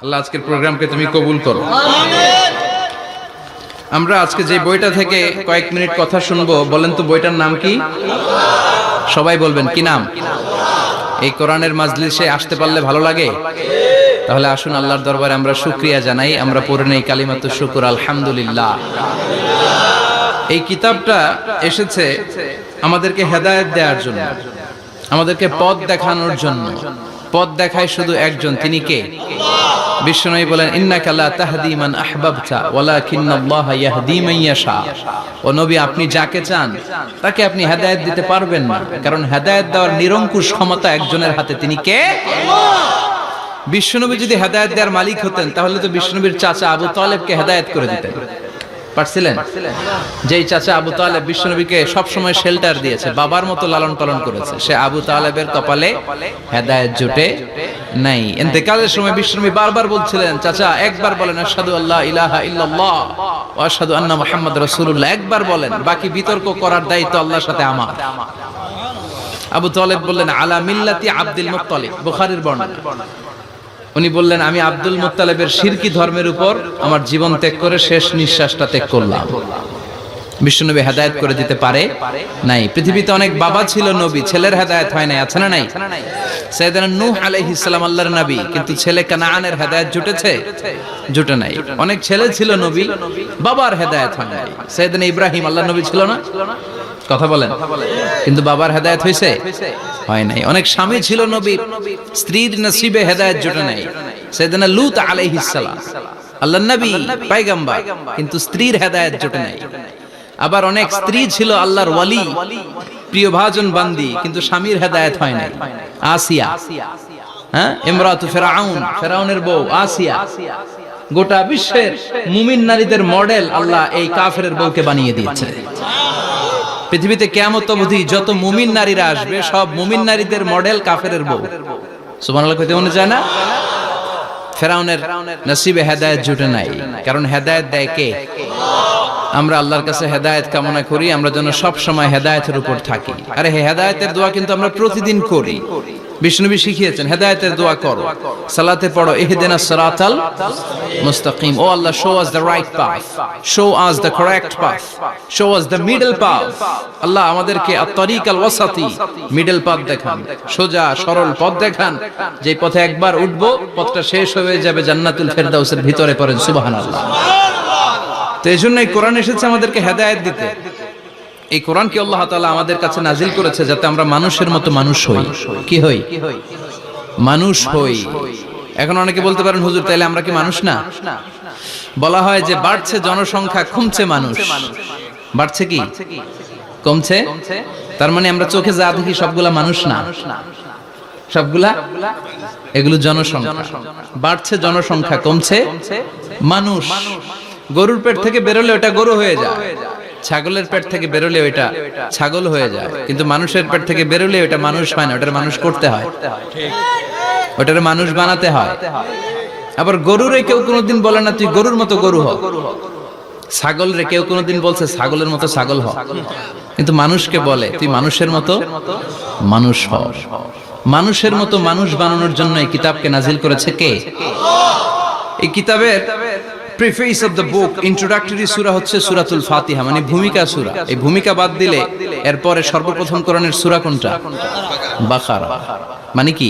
আল্লাহ আজকের প্রোগ্রামকে তুমি কবুল করো। আমরা আজকে যে বইটা থেকে কয়েক মিনিট কথা শুনবো, বলেন তো বইটার নাম কি? সবাই বলবেন কি নাম? এই কোরআনের মাজলিসে আসতে পারলে ভালো লাগে? তাহলে আসুন আল্লাহর দরবারে আমরা শুকরিয়া জানাই। আমরা পড়ে নেই কালিমাতু শুকর, আলহামদুলিল্লাহ। এই কিতাবটা এসেছে আমাদেরকে হেদায়েত দেওয়ার জন্য, আমাদেরকে পথ দেখানোর জন্য। পথ দেখায় শুধু একজন, তিনি কে? বিশ্বনবী বলেন, ইন্নাকা লা তাহদি মান আহবাবতা ওয়ালাকিন্নাল্লাহা ইয়াহদি মান ইয়াশা। ও নবী, আপনি যাকে চান তাকে আপনি হেদায়েত দিতে পারবেন না, কারণ হেদায়েত দেওয়ার নিরঙ্কুশ ক্ষমতা একজনের হাতে, তিনি কে? বিশ্বনবী যদি হেদায়েত দেওয়ার মালিক হতেন, তাহলে তো বিশ্বনবীর চাচা আবু তালেবকে হেদায়েত করে দিতেন পারছিলেন? যেই চাচা আবু তালেব বিশ্বনবীকে সবসময় শেল্টার দিয়েছে, বাবার মতো লালন পালন করেছে, সে আবু তালেবের কপালে হেদায়েত জুটে নাই। ইন্তেকালের সময় বিশ্বনবী বারবার বলছিলেন, চাচা একবার বলেন আশহাদু আল্লা ইলাহা ইল্লাল্লাহ ওয়া আশহাদু আন্না মুহাম্মাদ রাসূলুল্লাহ, একবার বলেন, বাকি বিতর্ক করার দায়িত্ব আল্লাহর সাথে আমার। আবু তালেব বললেন, আলা মিল্লাতি আব্দুল মুত্তালিব, বুখারীর বর্ণনা। উনি বললেন, আমি আব্দুল মুত্তালিবের শিরকি ধর্মের উপর আমার জীবন ত্যাগ করে শেষ নিঃশ্বাসটা ত্যাগ করলাম। বিশ্বনবী হেদায়েত করে দিতে পারে নাই। পৃথিবীতে অনেক বাবা ছিল নবী, ছেলের হেদায়েত হয় নাই, আছে না নাই? সাইয়েদনা নূহ আলাইহিস সালাম আল্লাহর নবী, কিন্তু ছেলে কানানের হেদায়েত জুটেছে? জুটে নাই। অনেক ছেলে ছিল নবী, বাবার হেদায়েত হয় নাই। সাইয়েদনা ইব্রাহিম আল্লাহর নবী ছিল না? কথা বলেন। কিন্তু বাবার হেদায়েত হয়েছে? হয় নাই। অনেক স্বামী ছিল নবী, স্ত্রীর নসিবে হেদায়েত জুটে নাই। সাইয়েদনা লূত আলাইহিস সালাম আল্লাহর নবী, পয়গম্বর, কিন্তু স্ত্রীর হেদায়েত জুটে নাই। আবার অনেক স্ত্রী ছিল আল্লাহর ওয়ালি, প্রিয় ভাজন বান্দি, কিন্তু স্বামীর হেদায়েত হয় নাই। আসিয়া, হ্যাঁ, ইমরাতু ফিরাউন, ফিরাউনের বউ আসিয়া। গোটা বিশ্বের মুমিন নারীদের মডেল আল্লাহ এই কাফেরের বউকে বানিয়ে দিয়েছে। পৃথিবীতে কিয়ামত অবধি যত মুমিন নারীরা আসবে, সব মুমিন নারীদের মডেল কাফেরের বউ। সুবহানাল্লাহ কইতে মনে যায় না? ফিরাউনের নসিবে হেদায়েত জুটে নাই, কারণ হেদায়েত দেয় কে? আমরা আল্লাহর কাছে হেদায়েত কামনা করি, আমরা যেন সব সময় হেদায়েতের উপর থাকি। আরে হেদায়েতের দোয়া কিন্তু আমরা প্রতিদিন করি। বিষ্ণুবী শিখিয়েছেন, হেদায়েতের দোয়া করো, সালাতে পড়ো, ইহদিনাস সিরাতাল মুস্তাকিম। ও আল্লাহ, show us the right path, show us the correct path, show us the middle path. আল্লাহ আমাদেরকে আত-তারিকাল ওয়াসাতি, মিডল পাথ দেখান, সোজা সরল পথ দেখান, যে পথে একবার উঠবো পথটা শেষ হয়ে যাবে জান্নাতুল ফেরদাউসের ভিতরে। পড়েন সুবহানাল্লাহ। তো এই জন্যই কোরআন এসেছে আমাদেরকে হেদায়েত দিতে। এই কোরআনকে আল্লাহ তাআলা আমাদের কাছে নাজিল করেছে যাতে আমরা মানুষের মতো মানুষ হই। কি হই? মানুষ হই। এখন অনেকে বলতে পারেন, হুজুর তাইলে আমরা কি মানুষ না? বলা হয় যে বাড়ছে জনসংখ্যা, কমছে মানুষ। বাড়ছে কি কমছে? তার মানে আমরা চোখে যা দেখি সবগুলা মানুষ না, সবগুলা এগুলো জনসংখ্যা। বাড়ছে জনসংখ্যা, কমছে মানুষ। গরুর পেট থেকে বেরোলে ওটা গরু হয়ে যায়, ছাগলের পেট থেকে বেরোলে ওইটা ছাগল হয়ে যায়, কিন্তু মানুষের পেট থেকে বেরোলে ওটা মানুষ হয় না, ওটার মানুষ করতে হয়, ওটার মানুষ বানাতে হয়। আবার গরুরে কেউ কোনোদিন বলে না তুই গরুর মতো গরু হ, ছাগল রে কেউ কোনোদিন বলছে ছাগলের মতো ছাগল হ, কিন্তু মানুষকে বলে তুই মানুষের মতো মানুষ হ। মানুষের মতো মানুষ বানানোর জন্য এই কিতাবকে নাজিল করেছে কে? এই কিতাবের preface of the book, introductory সূরা হচ্ছে সূরাতুল ফাতিহা, মানে ভূমিকা সূরা। এই ভূমিকা বাদ দিলে এরপরে সর্বপ্রথম কোরআনের সূরা কোনটা? বাকারা, মানে কি?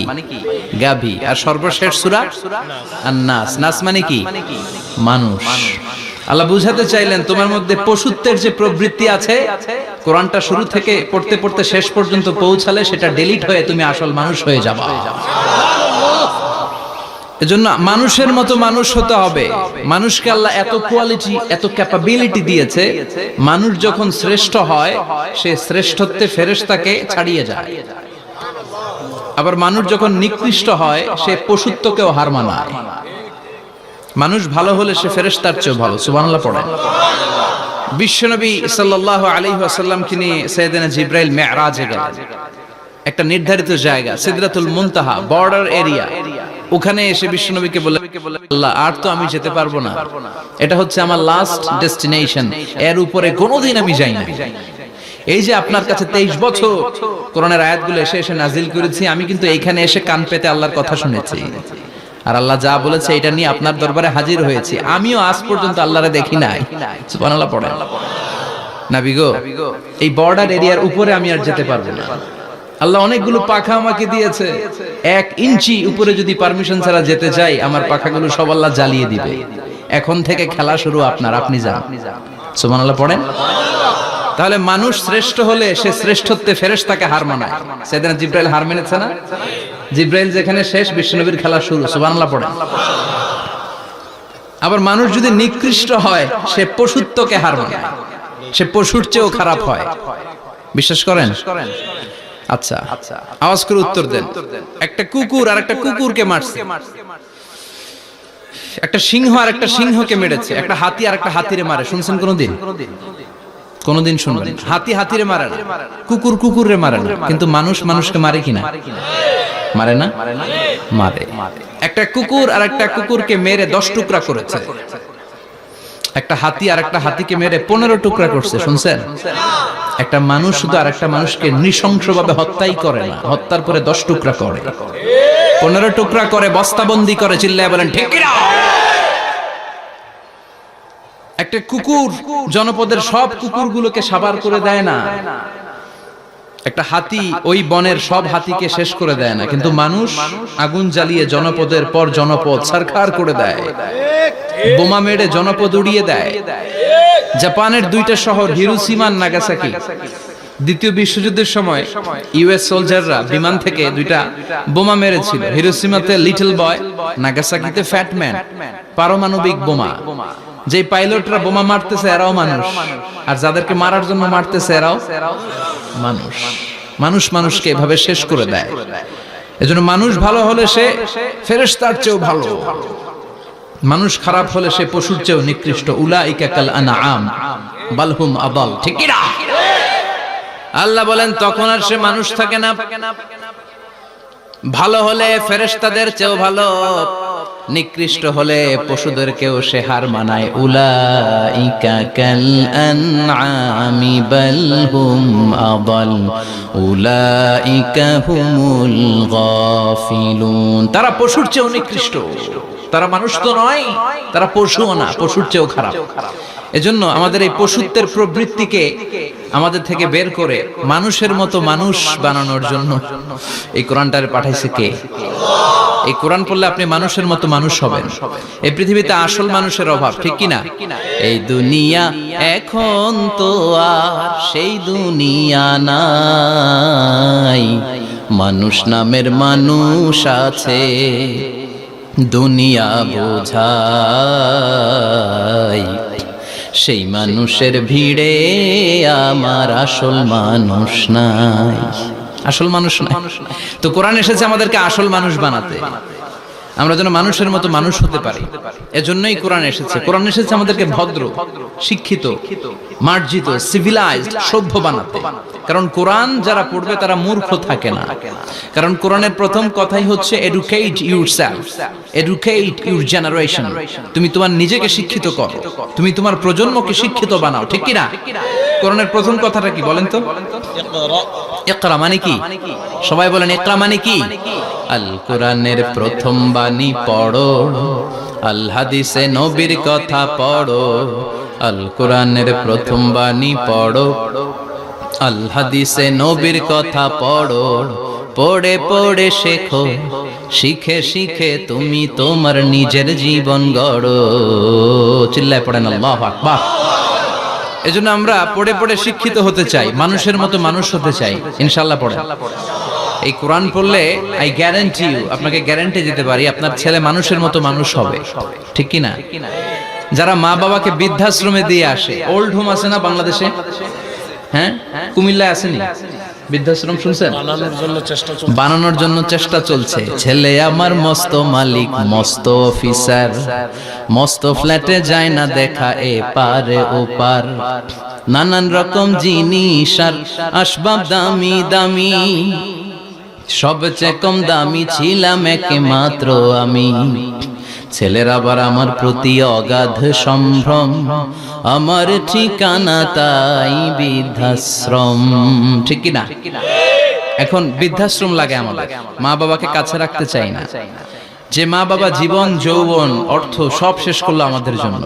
গাভী। আর সর্বশেষ সূরা আন-নাস। নাস মানে কি? মানুষ। আল্লাহ বুঝাতে চাইলেন তোমার মধ্যে পশুত্বের যে প্রবৃত্তি আছে, কোরআনটা শুরু থেকে পড়তে পড়তে শেষ পর্যন্ত পৌঁছালে সেটা ডিলিট হয়ে তুমি আসল মানুষ হয়ে যাবা। এজন্য মানুষের মতো মানুষ হতে হবে। মানুষকে আল্লাহ এত কোয়ালিটি, এত ক্যাপাবিলিটি দিয়েছে, মানুষ যখন শ্রেষ্ঠ হয় সে শ্রেষ্ঠত্বে ফেরেশতাকে ছাড়িয়ে যায়। আবার মানুষ যখন নিকৃষ্ট হয় সে পশুত্বকেও হার মানায়। মানুষ ভালো হলে সে ফেরেশতার চেয়েও ভালো। সুবহানাল্লাহ পড়েন। বিশ্বনবী সাল্লাল্লাহু আলাইহি ওয়াসাল্লামকে নিয়ে সাইয়েদনা জিবরাইল মিরাজে গেলেন। একটা নির্ধারিত জায়গা, সিদরাতুল মুনতাহা, বর্ডার এরিয়া। ওখানে এসে বিশ্বনবীকে বলে, আল্লাহ আর তো আমি যেতে পারবো না, এটা হচ্ছে আমার লাস্ট ডেস্টিনেশন, এর উপরে কোনোদিন আমি যাই না। এই যে আপনার কাছে 23 বছর কোরআনের আয়াতগুলো এসে এসে নাজিল করেছি, আমি কিন্তু এইখানে এসে কান পেতে আল্লাহর কথা শুনেছি। আর আল্লাহ যা বলেছে এটা নিয়ে আপনার দরবারে হাজির হয়েছি, আমিও আজ পর্যন্ত আল্লাহরে দেখি নাই। সুবহানাল্লাহ পড়েন। নবী গো, এই বর্ডার এরিয়ার উপরে আমি আর যেতে পারবো না। আল্লাহ অনেকগুলো পাখা আমাকে দিয়েছে, 1 ইঞ্চি উপরে যদি পারমিশন ছাড়া যেতে চাই, আমার পাখাগুলো সব আল্লাহ জ্বালিয়ে দিবে। এখন থেকে খেলা শুরু আপনার, আপনি যান। সুবহানাল্লাহ পড়েন। তাহলে মানুষ শ্রেষ্ঠ হলে সে শ্রেষ্ঠত্বে ফেরেশতাকে হার মানায়। সেদিন জিব্রাইল হার মেনেছে না? জিব্রাইল যেখানে শেষ, বিশ্বনবীর খেলা শুরু। সুবহানাল্লাহ পড়েন। আবার মানুষ যদি নিকৃষ্ট হয়, সে পশুত্বকে হার মানায়, সে পশুর চেয়েও খারাপ হয়। বিশ্বাস করেন? আচ্ছা, আওয়াজ করে উত্তর দেন। একটা কুকুর আর একটা কুকুরকে মারছে, একটা সিংহ আর একটা সিংহকে মেরেছে, একটা হাতি আর একটা হাতিরে মারে। শুনছেন কোনদিন? কোনদিন শুনবেন? হাতি হাতিরে মারে না, কুকুর কুকুরে মারে না, কিন্তু মানুষ মানুষকে মারে কিনা? মারে না? মারে। একটা কুকুর আর একটা কুকুরকে মেরে 10 টুকরা করেছে। একটা হাতি আর একটা হাতিকে মেরে 15 টুকরা করছে। শুনছেন? একটা মানুষ শুধু আর একটা মানুষকে নৃশংসভাবে হত্যাই করে না, হত্যার পরে 10 টুকরা করে, 15 টুকরা করে, বস্তাবন্দি করে। চিল্লায় বলেন ঠিক কিনা? একটা কুকুর জনপদের সব কুকুরগুলোকে সাবার করে দেয় না, একটা হাতি ওই বনের সব হাতিকে শেষ করে দেয় না, কিন্তু মানুষ আগুন জ্বালিয়ে জনপদের পর জনপদ ছারখার করে দেয়, বোমা মেরে জনপদ উড়িয়ে দেয়। জাপানের 2টা শহর হিরোশিমা আর নাগাসাকি, দ্বিতীয় বিশ্বযুদ্ধের সময় ইউএস সোলজাররা বিমান থেকে 2টা বোমা মেরেছিল। হিরোশিমাতে লিটল বয়, নাগাসাকিতে ফ্যাট ম্যান। পারমাণবিক বোমা। যে পাইলটরা বোমা মারতেছে এরাও মানুষ, আর যাদেরকে মারার জন্য মারতেছে এরাও মানুষ। মানুষ মানুষকে এভাবে শেষ করে দেয়। এজন্য মানুষ ভালো হলে সে ফেরেশতার চেয়েও ভালো, মানুষ খারাপ হলে সে পশুর চেয়েও নিকৃষ্ট। উলাইকা কাল আনআম বাল হুম আদাল। ঠিক কি না? আল্লাহ বলেন তখন আর সে মানুষ থাকে না। ভালো হলে ফেরেশতাদের চেয়েও ভালো, নিকৃষ্ট হলে পশুদেরকেও সে হার মানায়। উলাইকা কাল আনআমি বাল হুম আদাল উলাইকা হুমুল গাফিলুন। তারা পশুর চেয়েও নিকৃষ্ট, তারা মানুষ তো নয়, তারা পশুও না, পশুর চেয়েও খারাপ। এজন্য আমাদের এই পশুত্বের প্রবৃত্তিকে আমাদের থেকে বের করে মানুষের মতো মানুষ বানানোর জন্য এই কোরআনটারে পাঠাইছে কে? এই কোরআন পড়লে আপনি মানুষের মতো মানুষ হবেন। এই পৃথিবীতে আসল মানুষের অভাব, ঠিক কি না? এই দুনিয়া এখন তো আর সেই দুনিয়া নাই, মানুষ নামের মানুষ আছে, দুনিয়া বোঝাই। সেই মানুষের ভিড়ে আমার আসল মানুষ নাই, আসল মানুষ নাই। তো কোরআন এসেছে আমাদেরকে আসল মানুষ বানাতে, আমরা যেন মানুষের মতো মানুষ হতে পারি। এজন্যই কোরআন এসেছে। কোরআন এসেছে আমাদেরকে ভদ্র, শিক্ষিত, মার্জিত, সিভিলাইজড, সভ্য বানাতে। কারণ কোরআন যারা পড়বে তারা মূর্খ থাকে না। কারণ কোরআনের প্রথম কথাই হচ্ছে educate yourself, educate your generation. তুমি তোমার নিজেকে শিক্ষিত করো, তুমি তোমার প্রজন্মকে শিক্ষিত বানাও। ঠিক কি না? কোরআনের প্রথম কথাটা কি বলেন তো? ইকরা মানে কি? সবাই বলেন ইকরা মানে কি? আল কোরআনের প্রথম বাণী পড়ো, আল হাদিসে নবীর কথা পড়ো। আল কোরআনের প্রথম বাণী পড়ো, আল হাদিসে নবীর কথা পড়ো। পড়ে পড়ে শেখো, শিখে শিখে তুমি তোমার নিজের জীবন গড়ো। চিল্লায় পড়েন আল্লাহু আকবার। এজন্য আমরা পড়ে পড়ে শিক্ষিত হতে চাই, মানুষের মতো মানুষ হতে চাই। ইনশাআল্লাহ পড়েন। এই কোরআন পড়লে আই গ্যারান্টি ইউ, আপনাকে গ্যারান্টি দিতে পারি আপনার ছেলে মানুষের মতো মানুষ হবে। ঠিক কি না? যারা মা বাবাকে বৃদ্ধাশ্রমে দিয়ে আসে, ওল্ড হোম আছে না বাংলাদেশে? হ্যাঁ, কুমিল্লায় আসেনি বৃদ্ধাশ্রম? শুনছেন? বানানোর জন্য চেষ্টা চলছে। ছেলে আমার মস্ত মালিক, মস্ত অফিসার, মস্ত ফ্ল্যাটে যায় না দেখা এ পারে ও পার। নানান রকম জিনিস আর আসবাব দামি দামি, সবচেয়ে কম দামি ছিলাম একমাত্র আমি। ছেলের আবার আমার প্রতি অগাধ সম্ভ্রম, আমার ঠিকানা তাই বৃদ্ধাশ্রম। ঠিক কি না? এখন বৃদ্ধাশ্রম লাগে আমাদের, মা বাবাকে কাছে রাখতে চাই না। যে মা বাবা জীবন যৌবন অর্থ সব শেষ করলো আমাদের জন্য,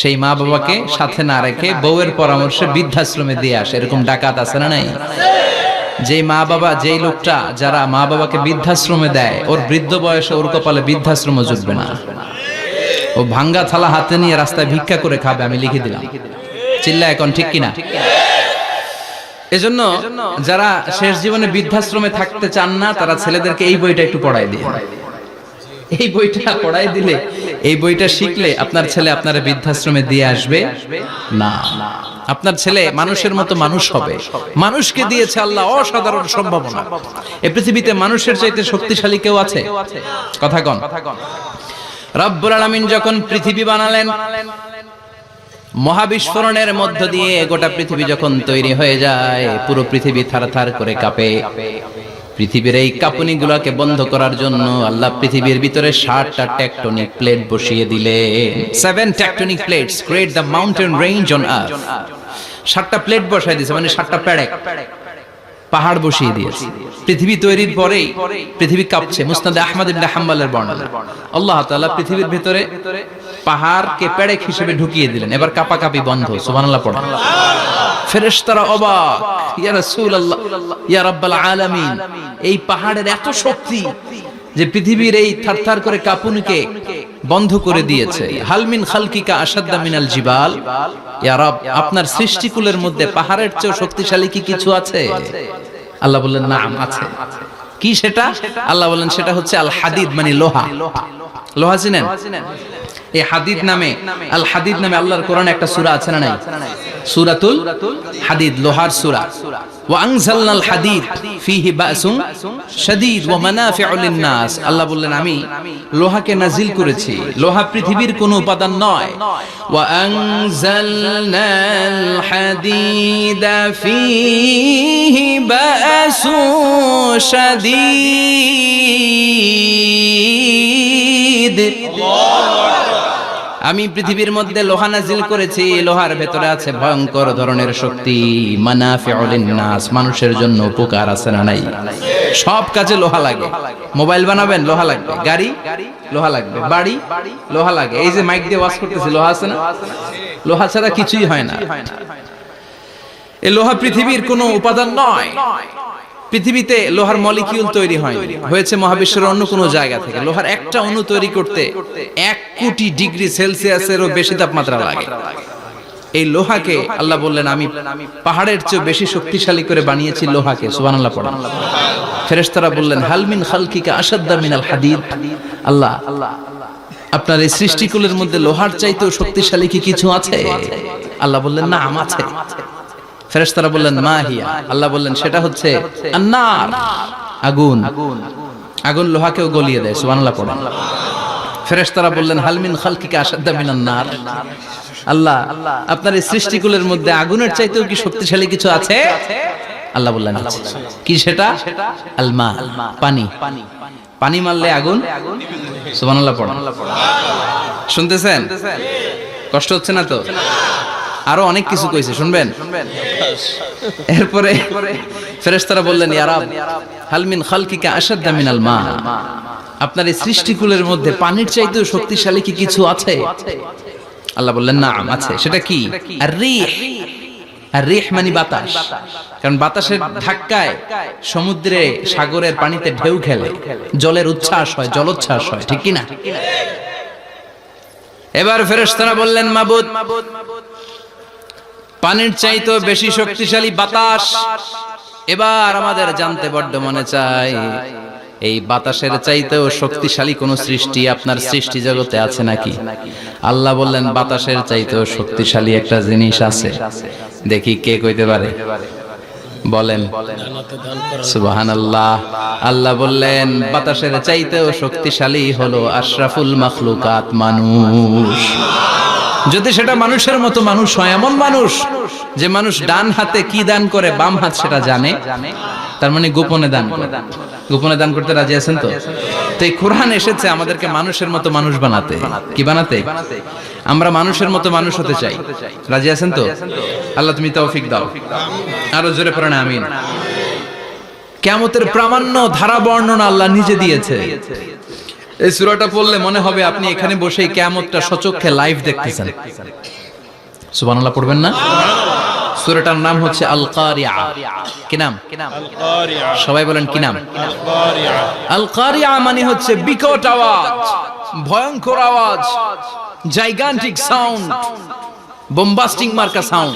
সেই মা বাবাকে সাথে না রেখে বউয়ের পরামর্শে বৃদ্ধাশ্রমে দিয়ে আসে, এরকম ডাকাত আছে না নাই? যে মা বাবা, যেই লোকটা যারা মা বাবাকে বৃদ্ধাশ্রমে দেয়, ওর বৃদ্ধ বয়সে ওর কপালে বৃদ্ধাশ্রম জুটবে না। ও ভাঙ্গা থালা হাতে নিয়ে রাস্তায় ভিক্ষা করে খাবে, আমি লিখে দিলাম। চিল্লা এখন ঠিক কিনা? এজন্য যারা শেষ জীবনে বৃদ্ধাশ্রমে থাকতে চান না, তারা ছেলেদেরকে এই বইটা একটু পড়াই দিয়ে, এই বইটা পড়াই দিলে, এই বইটা শিখলে আপনার ছেলে আপনার বৃদ্ধাশ্রমে দিয়ে আসবে না। আপনার ছেলে মানুষের মতো মানুষ হবে। মানুষকে দিয়েছে আল্লাহ অসাধারণ সম্ভাবনা। এই পৃথিবীতে মানুষের চাইতে শক্তিশালী কেউ আছে? কথা কন। রব্বুল আলামিন যখন পৃথিবী বানালেন, মহাবিস্ফোরণের মধ্য দিয়ে গোটা পৃথিবী যখন তৈরি হয়ে যায়, পুরো পৃথিবী থারথার করে কাঁপে। পৃথিবীর এই কাঁপুনিগুলোকে বন্ধ করার জন্য আল্লাহ পৃথিবীর ভিতরে 7টা টেকটনিক প্লেট বসিয়ে দিলেন। 7 tectonic plates create the mountain range on earth. 7টা প্লেট বসাই দিয়েছে, মানে 7টা পেরেক, পাহাড় বসিয়ে দিয়েছে। পৃথিবী তৈরির পরেই পৃথিবী কাঁপছে। মুসনাদে আহমদ ইবনে হাম্বলের বর্ণনা, আল্লাহ তাআলা পৃথিবীর ভিতরে পাহাড়কে পেরেক হিসেবে ঢুকিয়ে দিলেন। এবার কাঁপাকাঁপি বন্ধ। সুবহানাল্লাহ পড়েন। ফেরেশতারা অবাক, ইয়া রাসূলুল্লাহ, ইয়া রাব্বাল আলামিন, এই পাহাড়ের এত শক্তি যে পৃথিবীর এই থারথার করে কাঁপুনিকে বন্ধ করে দিয়েছে। হাল মিন খালকিকা আশাদ্দা মিনাল জিবাল, ইয়া রব, আপনার সৃষ্টিকুলের মধ্যে পাহাড়ের চেয়ে শক্তিশালী কি কিছু আছে? আল্লাহ বললেন নাম আছে। কি সেটা? আল্লাহ বললেন সেটা হচ্ছে আল হাদিদ, মানে লোহা। লোহা চিনেন? এই হাদিদ নামে, আল হাদিদ নামে আল্লাহর কোরআনে একটা সূরা আছে না নাই? সূরাতুল হাদিদ, লোহার সূরা। ওয়া আনজালনাল হাদিদ ফীহি বাসুন শাদীদ ওয়া মানাফিউ লিন-নাস। আল্লাহ বললেন আমি লোহাকে নাজিল করেছি। লোহা পৃথিবীর কোনো উপাদান নয়। ওয়া আনজালনাল হাদিদা ফীহি বাসুন শাদীদ। আমি পৃথিবীর মধ্যে লোহা নাজিল করেছি। লোহার ভেতরে আছে ভয়ঙ্কর ধরনের শক্তি। মানাফিউ লিন-নাস, মানুষের জন্য উপকার আছে না নাই? সব কাজে লোহা লাগে। মোবাইল বানাবেন, লোহা লাগবে। গাড়ি, লোহা লাগবে। বাড়ি, লোহা লাগে। এই যে মাইক দিয়ে ওয়াজ করতেছি, লোহা আছে না? লোহা ছাড়া কিছুই হয় না। এই লোহা পৃথিবীর কোনো উপাদান নয়। পৃথিবীতে লোহার মলিকিউল তৈরি হয়নি, হয়েছে মহাবিশ্বের অন্য কোনো জায়গা থেকে। লোহার একটা অণু তৈরি করতে 1 কোটি ডিগ্রি সেলসিয়াসেরও বেশি তাপমাত্রা লাগে। এই লোহাকে আল্লাহ বললেন আমি পাহাড়ের চেয়ে বেশি শক্তিশালী করে বানিয়েছি লোহাকে। সুবহানাল্লাহ পড়েন। ফেরেশতারা বললেন হাল মিন খালকিকা আশাদ্দা মিনাল হাদিদ। আল্লাহ, আপনার এই সৃষ্টিকুলের মধ্যে লোহার চাইতেও শক্তিশালী কি কিছু আছে? আল্লাহ বললেন না, আছে। ফেরেশতারা বললেন মা হিয়া। আল্লাহ বললেন সেটা হচ্ছে আন-নার, আগুন। আগুন লোহাকেও গলিয়ে দেয়। সুবহানাল্লাহ পড়েন। ফেরেশতারা বললেন হাল মিন খালকিকা আশাদ্দা মিনান-নার। আল্লাহ, আপনার এই সৃষ্টিকুলের মধ্যে আগুনের চাইতেও কি শক্তিশালী কিছু আছে? আল্লাহ বললেন আছে। কি সেটা? আল মা, পানি। পানি মারলে আগুন। সুবহানাল্লাহ পড়েন। শুনতেছেন? কষ্ট হচ্ছে না তো? আরো অনেক কিছু কইছে, শুনবেন? এরপরে ফেরেশতারা বললেন ইয়া রাব, হাল মিন খালকিকা আশাদ্দা মিনাল মা, আপনার এই সৃষ্টিকুলের মধ্যে পানির চাইতেও শক্তিশালী কি কিছু আছে? আল্লাহ বললেন নাম, আছে। সেটা কি? আর রিহ। আর রিহ মানে বাতাস। কারণ বাতাসের ধাক্কায় সমুদ্রে, সাগরের পানিতে ঢেউ খেলে, জলের উচ্ছ্বাস হয়, জলোচ্ছ্বাস হয়, ঠিক কি না? এবার ফেরেশতারা বললেন মাবুদ, পানির চাইতেও বেশি শক্তিশালী বাতাস। এবার আমাদের জানতে বড্ড মনে চায়, এই বাতাসের চাইতেও শক্তিশালী কোন সৃষ্টি আপনার সৃষ্টি জগতে আছে নাকি? আল্লাহ বললেন বাতাসের চাইতেও শক্তিশালী একটা জিনিস আছে। দেখি কে কইতে পারে? বলেন সুবহানাল্লাহ। আল্লাহ বললেন বাতাসের চাইতেও শক্তিশালী হলো আশরাফুল মাখলুকাত, মানুষ। যদি সেটা মানুষের মতো মানুষ হয়, এমন মানুষ যে মানুষ ডান হাতে কি দান করে বাম হাত সেটা জানে, তার মানে গোপনে দান করে। গোপনে দান করতে রাজি আছেন তো? তো এই কোরআন এসেছে আমাদেরকে মানুষের মতো মানুষ বানাতে। কি বানাতে? আমরা মানুষের মতো মানুষ হতে চাই। রাজি আছেন তো? আল্লাহ তুমি তৌফিক দাও। আরো জোরে পড়েন আমিন। কিয়ামতের প্রামাণ্য ধারা বর্ণনা আল্লাহ নিজে দিয়েছে। এই সূরাটা পড়লে মনে হবে আপনি এখানে বসেই কিয়ামতটা সচক্ষে লাইভ দেখতেছেন। সুবহানাল্লাহ পড়বেন না? সূরাটার নাম হচ্ছে আল কারিয়া। কি নাম? আল কারিয়া। সবাই বলেন কি নাম? আল কারিয়া। আল কারিয়া মানে হচ্ছে বিকট আওয়াজ, ভয়ঙ্কর আওয়াজ, জাইগান্টিক সাউন্ড, বোম্বাস্টিং মার্কা সাউন্ড।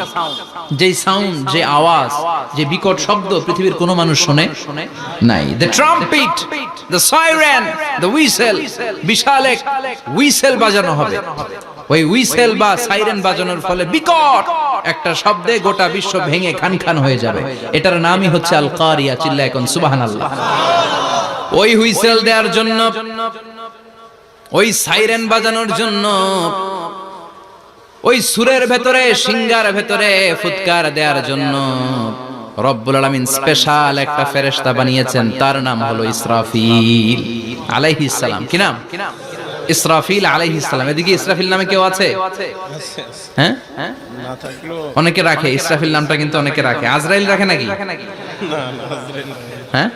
যে সাউন্ড, যে আওয়াজ, যে বিকট শব্দ পৃথিবীর কোনো মানুষ শুনে নাই। The trumpet, the siren, the whistle, বিশাল এক হুইসেল বাজানো হবে। ওই হুইসেল বা সাইরেন বাজানোর ফলে বিকট একটা শব্দে গোটা বিশ্ব ভেঙে খান খান হয়ে যাবে। এটার নামই হচ্ছে আল কারিয়া। চিল্লা এখন সুবহানাল্লাহ। ওই হুইসেল দেওয়ার জন্য, ওই সাইরেন বাজানোর জন্য, ওই সুরের ভেতরে, সিঙ্গার ভেতরে ফুৎকার দেওয়ার জন্য রব্বুল আলামিন স্পেশাল একটা ফেরেশতা বানিয়েছেন। তার নাম হলো ইসরাফিল আলাইহিস সালাম। কি নাম? ইসরাফিল আলাইহিস সালাম। এদিকে ইসরাফিল নামে কেউ আছে? হ্যাঁ, না থাকলেও অনেকে রাখে ইসরাফিল নামটা, কিন্তু অনেকে রাখে। আজরাইল রাখে নাকি? না আজরাইল না। হ্যাঁ,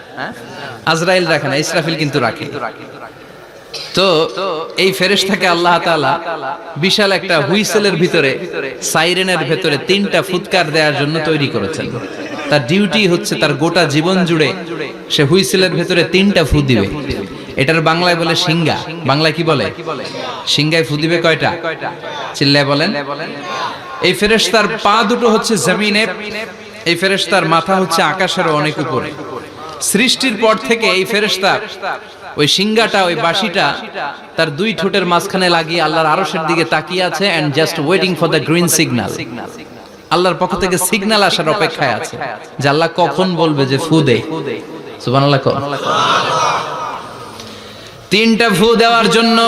আজরাইল রাখে না, ইসরাফিল কিন্তু রাখে। তো এই ফেরেশতাকে আল্লাহ তাআলা বিশাল একটা হুইসেলের ভিতরে, সাইরেনের ভিতরে তিনটা ফুৎকার দেওয়ার জন্য তৈরি করেছেন। তার ডিউটি হচ্ছে তার গোটা জীবন জুড়ে সে হুইসেলের ভিতরে তিনটা ফু দিবে। এটার বাংলায় বলে সিঙ্গা। বাংলায় কি বলে? সিঙ্গায় ফু দিবে কয়টা? চিল্লায় বলেন। এই ফেরেশতার পা দুটো হচ্ছে জমিনে, এই ফেরেশতার মাথা হচ্ছে আকাশের অনেক উপরে। সৃষ্টির পর থেকে এই ফেরেশতা ওই সিঙ্গাটা, ওই বাঁশিটা তার দুই ঠোঁটের মাঝখানে লাগিয়ে আল্লাহর আরশের দিকে তাকিয়ে আছে, and just waiting for the green signal. আল্লাহর পক্ষ থেকে সিগন্যাল আসার অপেক্ষায় আছে যে আল্লাহ কখন বলবে যে ফু দে। সুবহানাল্লাহ। তিনটা ফু দেওয়ার জন্য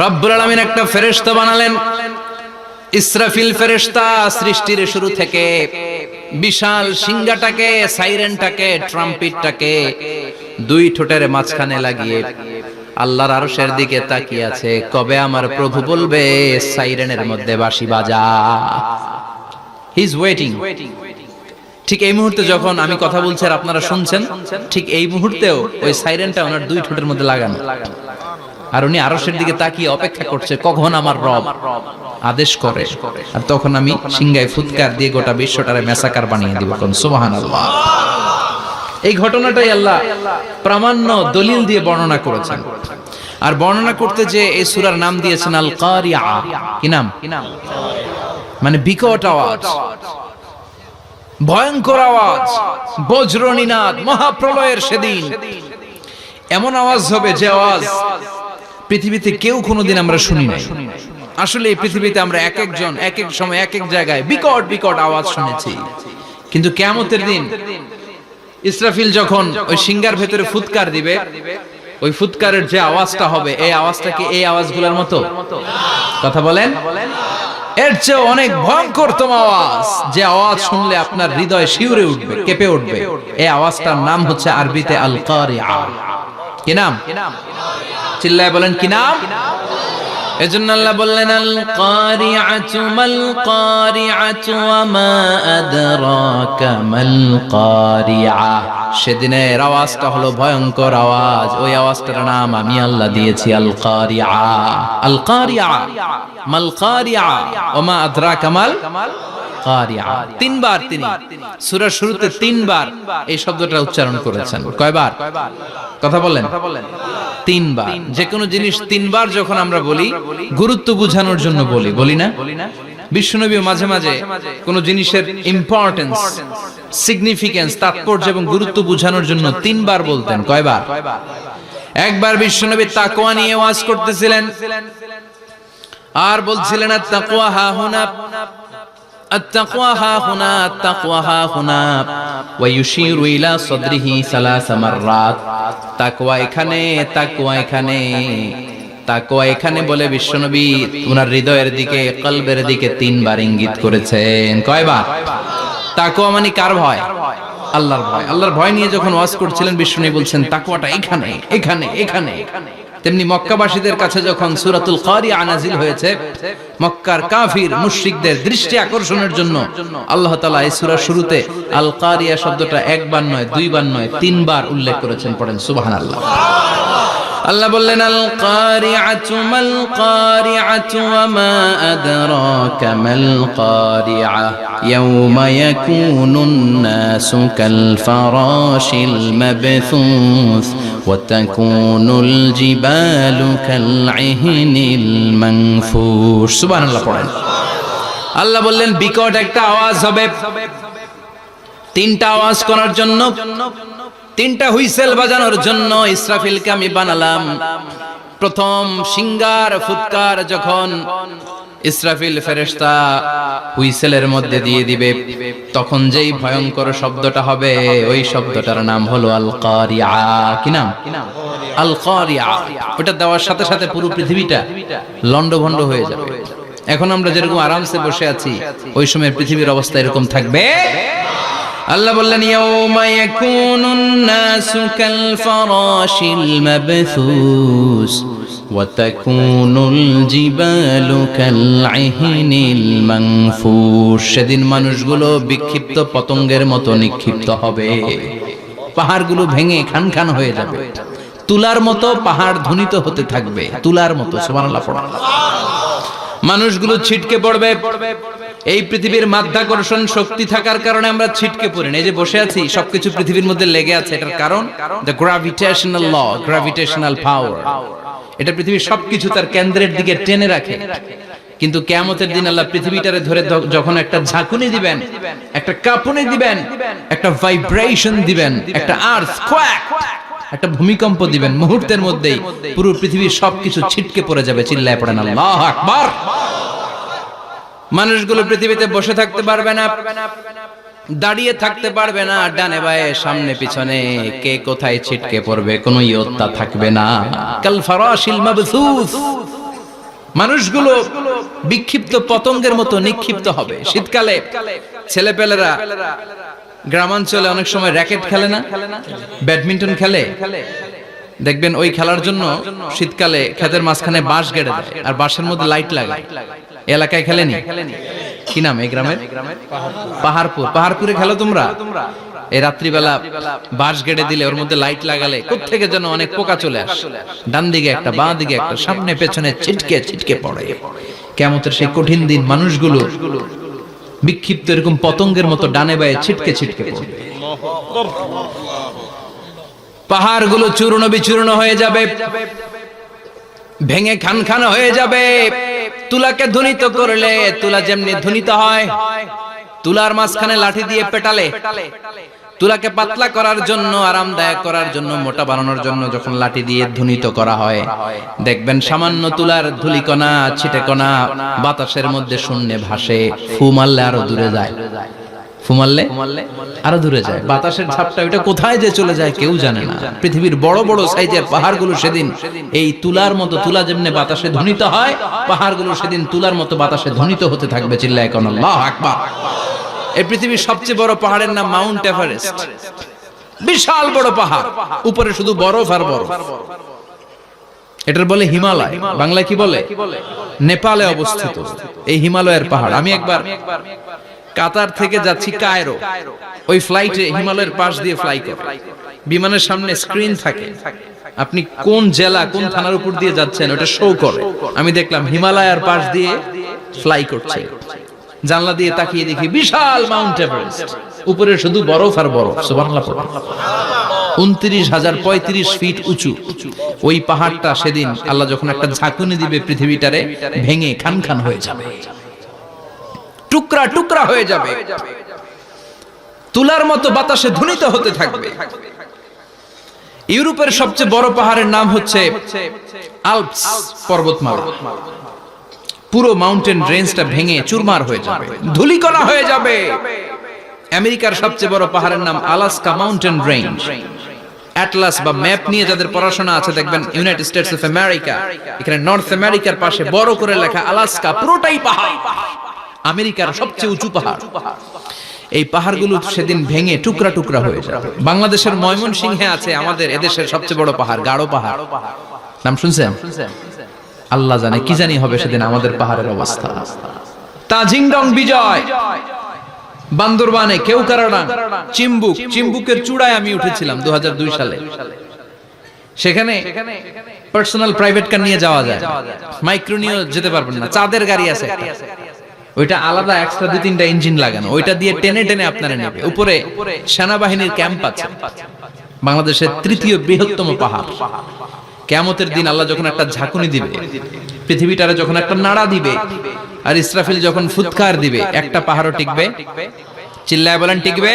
রব্বুল আলামিন একটা ফেরেশতা বানালেন। ইসরাফিল ফেরেশতা সৃষ্টির শুরু থেকে বিশাল সিঙ্গাটাকে, সাইরেনটাকে, ট্রাম্পেটটাকে দুই ঠোঁটের মাঝখানে লাগিয়ে আল্লাহর আরশের দিকে তাকিয়ে আছে, কবে আমার প্রভু বলবে সাইরেনের মধ্যে বাঁশি বাজা। He is waiting. ঠিক এই মুহূর্তে যখন আমি কথা বলছি আর আপনারা শুনছেন, ঠিক এই মুহূর্তেও ওই সাইরেনটা ওনার দুই ঠোঁটের মধ্যে লাগানো, আর উনি আরশের দিকে তাকিয়ে অপেক্ষা করছে কখন আমার রব আদেশ করে, আর তখন আমি সিংহায় ফুৎকার দিয়ে গোটা বিশ্বটারে মেসাকার বানিয়ে দিব। কোন সুবহানাল্লাহ। এই ঘটনাটাই আল্লাহ প্রামাণ্য দলিল দিয়ে বর্ণনা করেছেন। আর বর্ণনা করতে যে এই সূরার নাম দিয়েছেন আল কারিয়া। কি নাম? মানে বিকট আওয়াজ, ভয়ঙ্কর আওয়াজ, বজ্রনিনাদ, মহাপ্রলয়ের সেদিন এমন আওয়াজ হবে যে আওয়াজ পৃথিবীতে কেউ কোনোদিন আমরা শুনি নাই। আসলে এই পৃথিবীতে আমরা এক একজন এক এক সময় এক এক জায়গায় বিকট বিকট আওয়াজ শুনেছি, কিন্তু কিয়ামতের দিন ইসরাফিল যখন ওই সিঙ্গার ভেতরে ফুৎকার দিবে, ওই ফুৎকারের যে আওয়াজটা হবে, এই আওয়াজটা কি এই আওয়াজগুলোর মতো? কথা বলেন। এর চেয়ে অনেক ভয়ঙ্করতম আওয়াজ, যে আওয়াজ শুনলে আপনার হৃদয় শিউরে উঠবে, কেঁপে উঠবে। এই আওয়াজটার নাম হচ্ছে আরবিতে আল কারিয়া। কি নাম? চিল্লায় বলেন কি নাম? এজন্য আল্লাহ বললেন আল কারিআতু মাল কারিআতু ওয়া মা আদরাকা মাল কারিআ। সেদিনের আওয়াজটা হলো ভয়ঙ্কর আওয়াজ। ওই আওয়াজটার নাম আমি আল্লাহ দিয়েছি আল কারিআ। আল কারিআ মাল কারিআ ওয়া মা আদরাকা মাল কারিআ। তিনবার তিনি সূরার শুরুতে তিনবার এই শব্দটা উচ্চারণ করেছেন। কয়বার? কথা বলেন। তিনবার। যে কোনো জিনিস তিনবার যখন আমরা বলি, গুরুত্ব বোঝানোর জন্য বলি, বলি না? বিশ্বনবী মাঝে মাঝে কোন জিনিসের ইম্পর্টেন্স, সিগনিফিকেন্স, তাৎপর্য এবং গুরুত্ব বোঝানোর জন্য তিনবার বলতেন। কয়বার? একবার বিশ্বনবী তাকওয়া নিয়ে ওয়াজ করতেছিলেন আর বলছিলেন আত-তাকওয়া হা হুনা, التقوى ها هنا، التقوى ها هنا، ويشير إلى صدره ثلاث مرات। তাকওয়া এখানে, তাকওয়া এখানে, তাকওয়া এখানে বলে বিশ্বনবী ওনার হৃদয়ের দিকে, কলবের দিকে তিনবার ইঙ্গিত করেছেন। কয়বার? তাকওয়া মানে কার ভয়? আল্লাহর ভয়। আল্লাহর ভয় নিয়ে যখন ওয়াজ করছিলেন বিশ্বনবী বলছেন তাকওয়াটা এখানে, এখানে, এখানে। তেমনি মক্কাবাসীদের কাছে যখন সূরাতুল কারিয়া নাযিল হয়েছে, মক্কার কাফির মুশরিকদের দৃষ্টি আকর্ষণের জন্য আল্লাহ তাআলা এই সূরার শুরুতে আল কারিয়া শব্দটা একবার নয়, দুইবার নয়, তিনবার উল্লেখ করেছেন। পড়েন সুবহানাল্লাহ। আল্লাহ বললেন আল কারিআতু মাল কারিআতু ওয়া মা আদরাকা মাল কারিআ ইয়াওমা ইয়াকুনুন নাসু কাল ফারাশিল মাবথুস ওয়া তাকুনুল জিবালু কাল ইহনিল মানফুশ। সুবহানাল্লাহ পড়েন। আল্লাহ বললেন বিকট একটা আওয়াজ হবে, তিনটা আওয়াজ করার জন্য, তিনটা হুইসেল বাজানোর জন্য ইসরাফিলকে আমি বানালাম। প্রথম সিঙ্গার ফুৎকার যখন ইসরাফিল ফেরেশতা হুইসেলের মধ্যে দিয়ে দিবে, তখন যেই ভয়ঙ্কর শব্দটা হবে ওই শব্দটার নাম হলো আল কারিআ। কি নাম? আল কারিআ। ওটা দেওয়ার সাথে সাথে পুরো পৃথিবীটা লন্ডভন্ড হয়ে যাবে। এখন আমরা যেরকম আরামসে বসে আছি, ওই সময় পৃথিবীর অবস্থা এরকম থাকবে। আল্লাহ বললেন ইয়াউমা ইয়াকুনুন নাসু কাল ফারাশিল মাবথুস ওয়া তাকুনুল জিবালু কাল ইহনিল মানফুশ। সেদিন মানুষগুলো বিক্ষিপ্ত পতঙ্গের মতো নিক্ষিপ্ত হবে, পাহাড়গুলো ভেঙে খান খান হয়ে যাবে, তুলার মতো পাহাড় ধ্বনিত হতে থাকবে, তুলার মতো। সুবহানাল্লাহ পড়ো। মানুষগুলো ছিটকে পড়বে। এই পৃথিবীর মাধ্যাকর্ষণ শক্তি থাকার কারণে আমরা ছিটকে পড়ি না। এই যে বসে আছি, সবকিছু পৃথিবীর মধ্যে লেগে আছে। এটার কারণ দ্য গ্র্যাভিটেশনাল ল, গ্র্যাভিটেশনাল পাওয়ার। এটা পৃথিবীর সবকিছু তার কেন্দ্রের দিকে টেনে রাখে। কিন্তু কিয়ামতের দিন আল্লাহ পৃথিবীটারে ধরে যখন একটা ঝাঁকুনি দিবেন, একটা কাঁপুনি দিবেন, একটা ভাইব্রেশন দিবেন, একটা আর্থকোয়াক, একটা ভূমিকম্প দিবেন, মুহূর্তের মধ্যেই পুরো পৃথিবীর সবকিছু ছিটকে পড়ে যাবে। চিল্লায় পড়েন আল্লাহু আকবার। মানুষগুলো পৃথিবীতে বসে থাকতে পারবে না, দাঁড়িয়ে থাকতে পারবে না, ডানে বায়ে সামনে পিছনে কে কোথায় ছিটকে পড়বে কোনো ইয়ত্তা থাকবে না। কাল ফারাশিল মাবথুস। মানুষগুলো বিক্ষিপ্ত পতঙ্গের মতো নিক্ষিপ্ত হবে। শীতকালে ছেলেপেলেরা গ্রামাঞ্চলে অনেক সময় র্যাকেট খেলে না, ব্যাডমিন্টন খেলে, দেখবেন ওই খেলার জন্য শীতকালে ক্ষেতের মাঝখানে বাঁশ গেড়ে দেয় আর বাঁশের মধ্যে লাইট লাগায়। এলাকায় খেলেনি? কি নাম এই গ্রামের? পাহাড়পুর। পাহাড়পুরে খেলো তোমরা? এই রাত্রিবেলা বাঁশ গেড়ে দিলে ওর মধ্যে লাইট লাগালে কোত্থেকে যেন অনেক পোকা চলে আসে, ডান দিকে একটা, বাঁ দিকে একটা, সামনে পেছনে ছিটকে ছিটকে পড়ে। কিয়ামতের সেই কঠিন দিন মানুষগুলো বিক্ষিপ্ত এরকম পতঙ্গের মতো ডানে বায়ে ছিটকে ছিটকে পড়বে। পাহাড়গুলো চূর্ণ বিচূর্ণ হয়ে যাবে, ভেঙে খান খান হয়ে যাবে। তুলাকে ধ্বনিত করলে তুলা যেমনি ধ্বনিত হয়, তুলার মাঝখানে লাঠি দিয়ে পেটালে, তুলাকে পাতলা করার জন্য, আরামদায়ক করার জন্য, মোটা বানানোর জন্য যখন লাঠি দিয়ে ধ্বনিত করা হয়, দেখবেন সামান্য তুলার ধুলিকণা ছিটেকণা বাতাসের মধ্যে শূন্যে ভাসে। ফু মারলে আরো দূরে যায়, ফু মারলে আরো দূরে যায়। বাতাসের ঝাপটা ওটা কোথায় যে চলে যায় কেউ জানে না। পৃথিবীর বড় বড় সাইজের পাহাড়গুলো সেদিন এই তুলার মতো, তুলা যেমনি বাতাসে ধ্বনিত হয়, পাহাড়গুলো সেদিন তুলার মতো বাতাসে ধ্বনিত হতে থাকবে। চিল্লায় কোন আল্লাহু আকবার। এই পৃথিবীর সবচেয়ে বড় পাহাড়ের নাম মাউন্ট এভারেস্ট। বিশাল বড় পাহাড়, উপরে শুধু বরফ আর বরফ। এটার বলে হিমালয়। বাংলায় কি বলে? নেপালে অবস্থিত এই হিমালয়ের পাহাড়। আমি একবার কাতার থেকে যাচ্ছি কায়রো, ওই ফ্লাইটে হিমালয়ের পাশ দিয়ে ফ্লাই করে, বিমানের সামনে স্ক্রিন থাকে, আপনি কোন জেলা কোন থানার উপর দিয়ে যাচ্ছেন ওটা শো করে। আমি দেখলাম হিমালয়ের পাশ দিয়ে ফ্লাই করছে। জানলা দিয়ে তাকিয়ে দেখি বিশাল মাউন্ট এভারেস্ট, উপরে শুধু বরফ আর বরফ। সুবহানাল্লাহ। 29,035 ফিট উঁচু ওই পাহাড়টা সেদিন আল্লাহ যখন একটা ঝাঁকুনি দিবে পৃথিবীটারে ভেঙে খান খান হয়ে যাবে, টুকরা টুকরা হয়ে যাবে, তুলার মতো বাতাসে ধ্বনিত হতে থাকবে। ইউরোপের সবচেয়ে বড় পাহাড়ের নাম হচ্ছে আল্পস পর্বতমালা। পুরো মাউন্টেন রেঞ্জটা ভেঙে চুরমার হয়ে যাবে, ধূলিকণা হয়ে যাবে। আমেরিকার সবচেয়ে বড় পাহাড়ের নাম আলাস্কা মাউন্টেন রেঞ্জ। অ্যাটলাস বা ম্যাপ নিয়ে যাদের পড়াশোনা আছে দেখবেন ইউনাইটেড স্টেটস অফ আমেরিকা, এখানে নর্থ আমেরিকার পাশে বড় করে লেখা আলাস্কা, পুরোটাই পাহাড়, আমেরিকার সবচেয়ে উঁচু পাহাড়। এই পাহাড়গুলো সেদিন ভেঙে টুকরা টুকরা হয়ে যাবে। বাংলাদেশের ময়মনসিংহে আছে আমাদের এদেশের সবচেয়ে বড় পাহাড়, গাঢ় পাহাড়। নাম শুনছেন? আল্লাহ জানে কি জানি হবে সেদিন আমাদের পাহাড়ের অবস্থা। তাজিংডং বিজয়, বান্দরবানে কেউকারানা, চিম্বুকের চূড়ায় আমি উঠেছিলাম 2002 সালে। সেখানে পার্সোনাল প্রাইভেট কার নিয়ে যাওয়া যায়, মাইক্রো নিয়েও যেতে পারবেন না, চাঁদের গাড়ি আছে একটা। ওইটা আলাদা এক্সট্রা 2-3টা ইঞ্জিন লাগানো, ওইটা দিয়ে টেনে টেনে আপনারা নেবে। উপরে সেনাবাহিনীর ক্যাম্প আছে, বাংলাদেশের 3য় বৃহত্তম পাহাড়। কিয়ামতের দিন আল্লাহ যখন একটা ঝাঁকুনি দিবে, পৃথিবীটারে যখন একটা নাড়া দিবে, আর ইসরাফিল যখন ফুৎকার দিবে, একটা পাহাড়ও টিকবে? চিল্লায় বলেন টিকবে?